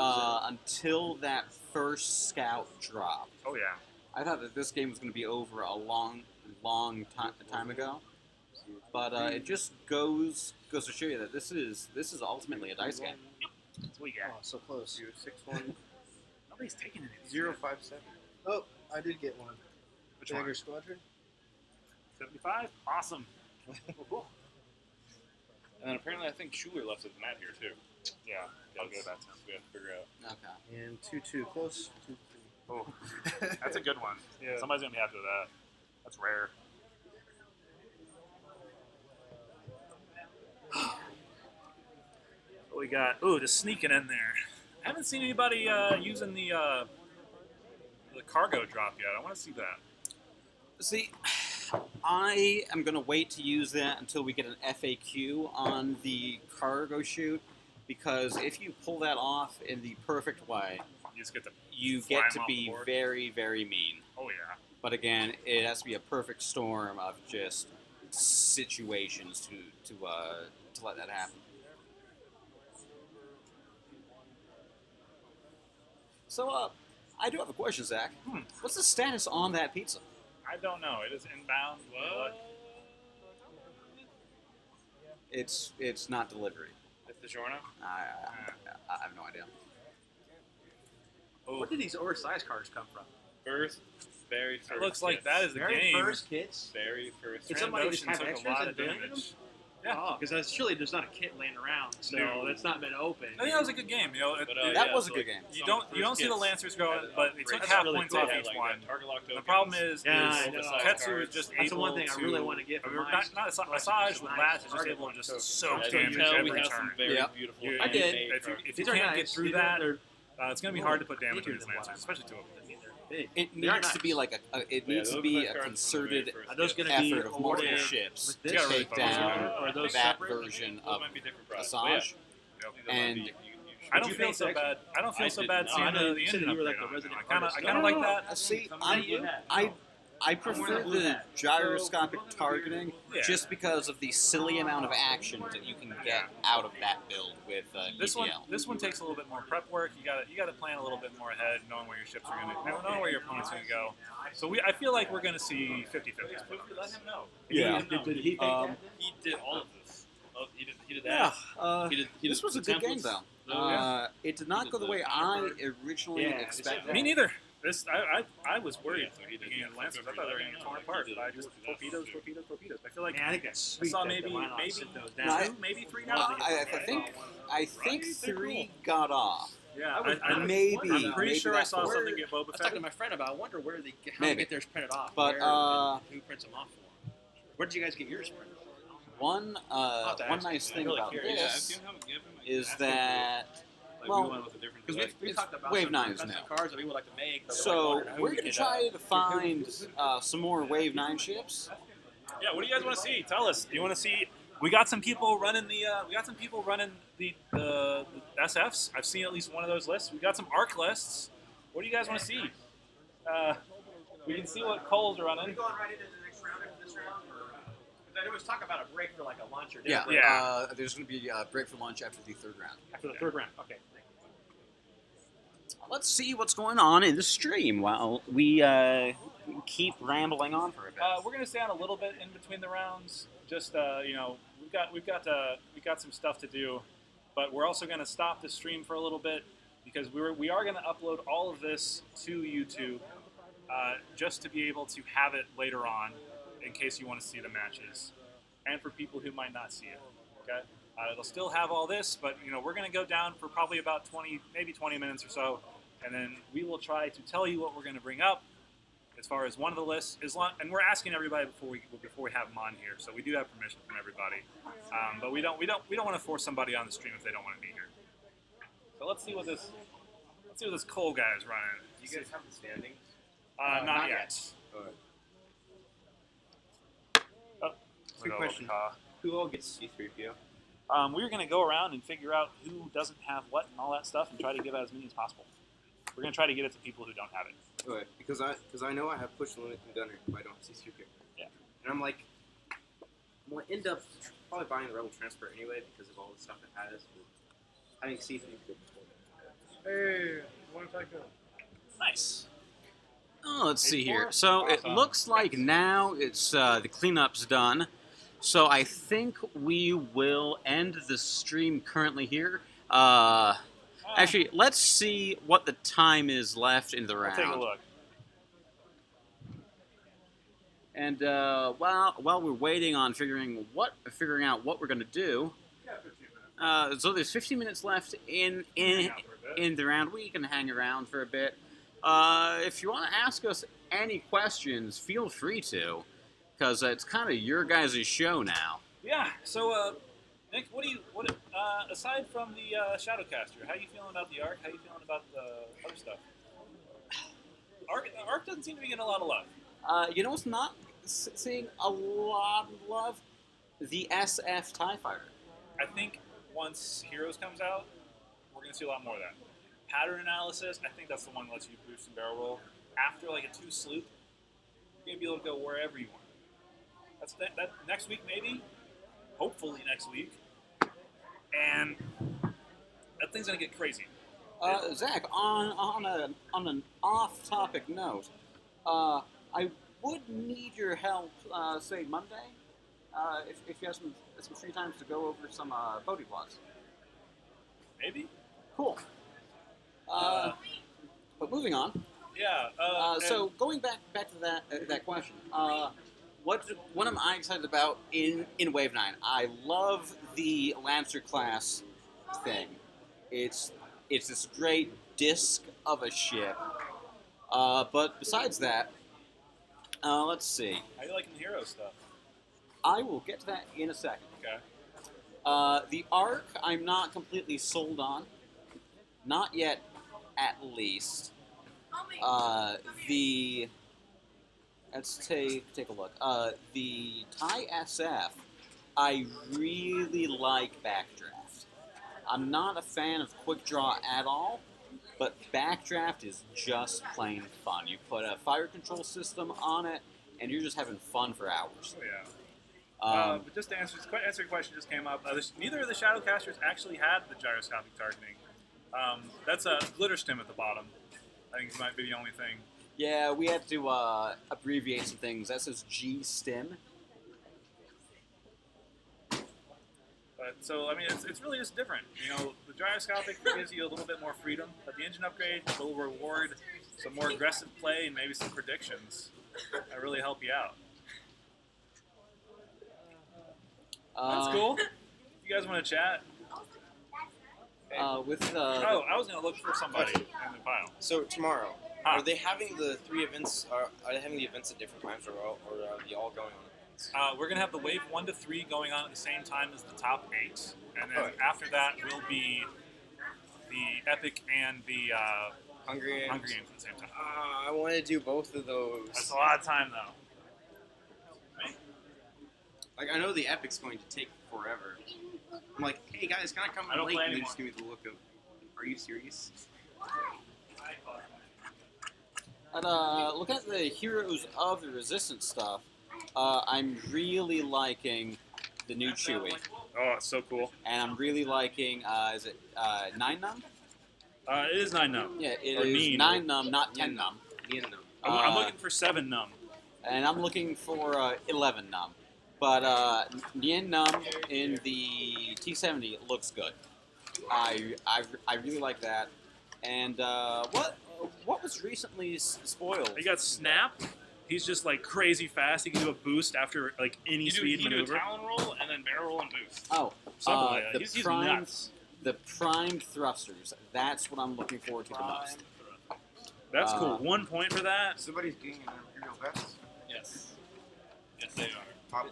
Until that first scout drop. Oh yeah. I thought that this game was going to be over a long time ago, but it just goes to show you that this is ultimately a dice game. That's what we got. Oh, so close. 6-1. Nobody's taking it. 057. Oh, I did get one. Which Dagger one? Squadron. 75. Awesome. Cool. And then apparently I think Schuler left his mat here too. Yeah. I'll go that time. We have to figure out. Okay. And 2-2. Close. 2-3. Oh, that's a good one. Yeah. Somebody's gonna be happy with that. That's rare. What we got? Ooh, just sneaking in there. I haven't seen anybody using the cargo drop yet. I want to see that. See, I am going to wait to use that until we get an FAQ on the cargo chute, because if you pull that off in the perfect way, You just get to you fly get 'em to off the be board. very, very mean. Oh yeah. But again, it has to be a perfect storm of just situations to let that happen. So, I do have a question, Zach. What's the status on that pizza? I don't know. It is inbound. What? It's not delivery. It's the Giorno? I have no idea. Oh, Where did these oversized cards come from? Very first. it looks like kits. that is the Very game. first kits. Very first. Did somebody just have took a extras lot and of donated damage. them? Yeah. Oh, because surely there's not a kit laying around, so No. that's not been open. I think that was a good game. But, That yeah, was a so, good like, game. You some don't see the first Lancers kits go, had, but they great took stuff. half really points cool. off They had, each like, one. target lock The tokens. problem is Yeah, I know. Ketsu is just That's the able one thing I to. really want to get for my not Asajj with Lats is just able to just soak As you damage can tell, every we have some turn. very Yeah. beautiful. You- I did. handmade If you cards. get These are through nice. that, They're it's going to be hard to put damage on neater these than what Lancers, I especially two of them. wanted. big. It They are needs to be nice. like it needs to be a concerted Are those going to be effort of multiple awarded ships with to this? take Or down are those that separate? version Those of might be different products. But yeah. Asajj. And I Would don't you feel pay so for bad. I don't feel so bad No, seeing I know the you said engine you were like upgrade the on it. resident I artist. kind of like that. See, you? I prefer the gyroscopic targeting Yeah. just because of the silly amount of action that you can get out of that build with This DPL. one takes a little bit more prep work. You got to plan a little bit more ahead, knowing where your ships are going to, knowing where your opponent's going to go. So I feel like we're going to see 50-50. Let him know. Yeah. Did he think that? He did all of this. Oh, he did Yeah, that. He did this was a the good game templates. though. Oh, yeah. It did not go the way I originally Yeah, expected. Me neither. I was worried at the beginning of Lancers. I thought they were going to get torn apart, but I just torpedoes. I feel like Man, I think that's I sweet. saw that maybe they went on and sit those No, down. two, maybe three Well, now. I think three got off. Yeah, Maybe I'm pretty sure I that saw four. something get I Boba was talking Fett. to my friend about. I wonder where how they Maybe. get theirs printed off. But, where and who prints them off for them? Where did you guys get yours printed? One have to ask nice him. thing I'm really about curious. this is that well, Because we've it's talked about Wave some 9s expensive now. cars that we would like to make. But So who we're we gonna could, try to find some more Wave 9 ships. Yeah, what do you guys want to see? Tell us. Do you want to see? We got some people running the SFs. I've seen at least one of those lists. We got some ARC lists. What do you guys want to see? We can see what Cole's running. going right into the next round after this round? Because I always talk about a break for like a lunch or Yeah, dinner. Yeah. there's gonna be a break for lunch after the third round. After the third round. Okay. Let's see what's going on in the stream while we keep rambling on for a bit. We're gonna stay on a little bit in between the rounds. Just we've got some stuff to do, but we're also gonna stop the stream for a little bit because we are gonna upload all of this to YouTube just to be able to have it later on in case you want to see the matches, and for people who might not see it. Okay, it'll still have all this, but we're gonna go down for probably about 20 minutes or so, and then we will try to tell you what we're gonna bring up. As far as one of the lists is, and we're asking everybody before we have them on here, so we do have permission from everybody. But we don't want to force somebody on the stream if they don't want to be here. So let's see what this Cole guy is running. Do you guys have the standings? Not yet. Oh, Quick question. Who all gets C3PO? We're going to go around and figure out who doesn't have what and all that stuff, and try to give out as many as possible. We're going to try to get it to people who don't have it. Okay, because I know I have push limit and gunner, but I don't see super. Yeah. And I'm like, I'm gonna end up probably buying the Rebel Transport anyway because of all the stuff it has. I think C3 good. Hey, what did I go? Nice. Oh, let's see here. So it looks like now it's the cleanup's done. So I think we will end the stream currently here. Actually, let's see what the time is left in the round. Take a look. And while we're waiting on figuring out what we're going to do, so there's 15 minutes left in the round. We can hang around for a bit. If you want to ask us any questions, feel free to, because it's kind of your guys' show now. Yeah. So, Nick, aside from the Shadowcaster, how are you feeling about the Arc? How are you feeling about the other stuff? Arc doesn't seem to be getting a lot of love. You know what's not seeing a lot of love? The SF TIE Fighter. I think once Heroes comes out, we're going to see a lot more of that. Pattern analysis, I think that's the one that lets you boost and barrel roll. After like a 2 sloop, you're going to be able to go wherever you want. That's that next week maybe, hopefully next week, and that thing's going to get crazy. Zach, on an off-topic note, I would need your help, say Monday, if you have some free time to go over some Bodhi plots. Maybe. Cool. But moving on. Yeah. So going back to that question, what am I excited about in Wave 9? I love the Lancer class thing. It's this great disc of a ship. But besides that, let's see. How you liking the Hero stuff? I will get to that in a second. Okay. The Arc, I'm not completely sold on. Not yet, at least. The let's take a look. The Thai SF, I really like Backdraft. I'm not a fan of Quick Draw at all, but Backdraft is just plain fun. You put a fire control system on it, and you're just having fun for hours. Oh, yeah. But just to answer your question, just came up. Neither of the Shadowcasters actually had the gyroscopic targeting. That's a glitter stem at the bottom. I think it might be the only thing. Yeah, we had to abbreviate some things. That says G-Stim. But so I mean, it's really just different. You know, the gyroscopic gives you a little bit more freedom, but the engine upgrade will reward some more aggressive play and maybe some predictions that really help you out. That's cool. You guys want to chat? Oh, I was gonna look for somebody in the pile. So tomorrow, are they having the 3 events? Are they having the events at different times, or are they all going on? We're gonna have the wave 1 to 3 going on at the same time as the top 8, and then after that will be the Epic and the Hunger Games at the same time. I want to do both of those. That's a lot of time though. Like, I know the Epic's going to take forever. I'm like, hey guys, can I come I don't late? play And they anymore. just give me the look of, are you serious? But looking at the Heroes of the Resistance stuff, I'm really liking the new Chewie. Oh, it's so cool. And I'm really liking, is it 9 Num? It is 9 Num. Yeah, it Or is Neen. 9 Num, not 10 Num. I'm looking for 7 Num. And I'm looking for 11 Num. But Nien Num in the T70 looks good. I really like that. And what was recently spoiled? You got Snap. He's just like crazy fast. He can do a boost after like any speed He can do maneuver. a talon roll and then barrel roll and boost. Oh, Something like that. He's primed, nuts. the primed thrusters. That's what I'm looking forward to the most. That's cool. 1 point for that. Somebody's getting an Imperial vest. Yes. Yes, they are. Top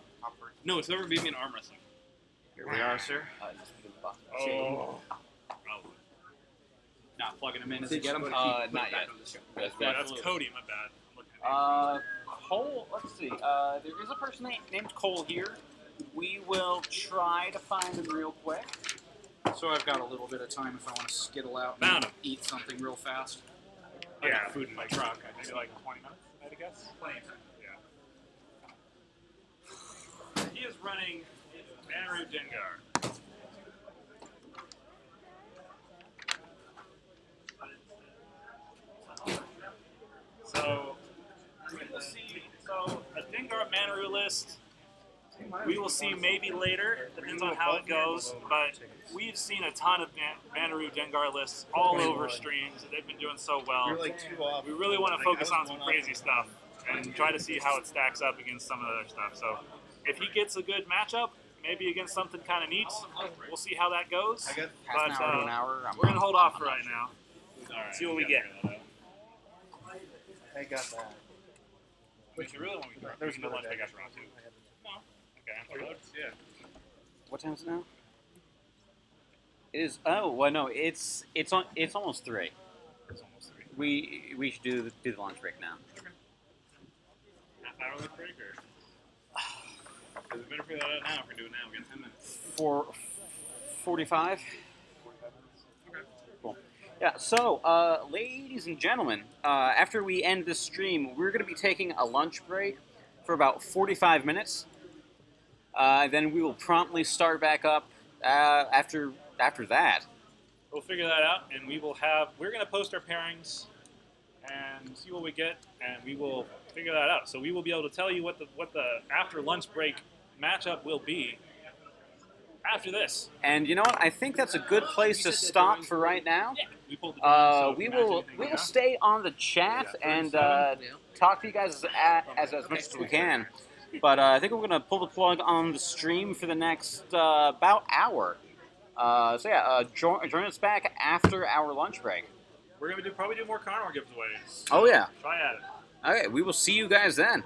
No, it's never beat me in arm wrestling. Here we are, sir. Oh. Probably. Not plugging them in. Did you get 'em? Not yet. Yeah, that's Cody. My bad. I'm looking at Cole, let's see. There is a person named Cole here. We will try to find him real quick. So I've got a little bit of time if I want to skittle out Found and him. eat something real fast. I got food in my truck. I think like 20 minutes, I'd guess. Plenty of time. Yeah. He is running Manaru Dengar. So we will see. So a Dengar Manaru list. We will see maybe later. Depends on how it goes. But we've seen a ton of Manaru Dengar lists all over streams. They've been doing so well. You're like 2 off. We really want to focus on some crazy stuff and try to see how it stacks up against some of the other stuff. So if he gets a good matchup, maybe against something kind of neat, we'll see how that goes. But we're going to hold off for right now. See what we get. I got that. If you really want me to, there's no lunch I got round 2. No. Okay, yeah. What time is it now? It is. Oh, well, no. It's almost 3. It's almost 3. We should do the lunch break now. Half hour lunch break, or? Because we better figure that out now. If we're doing it now, we got 10 minutes. 45. Okay. Cool. Yeah. So, ladies and gentlemen, after we end this stream, we're going to be taking a lunch break for about 45 minutes. Then we will promptly start back up after that. We'll figure that out, and we're going to post our pairings and see what we get, and we will figure that out. So we will be able to tell you what the after lunch break matchup will be after this. And you know what? I think that's a good place to stop for right now. We pulled the so we will stay on the chat and talk to you guys as much as we can. But I think we're going to pull the plug on the stream for the next about hour. Join us back after our lunch break. We're going to probably do more Carnor giveaways. Oh, yeah. Try at it. Okay, we will see you guys then.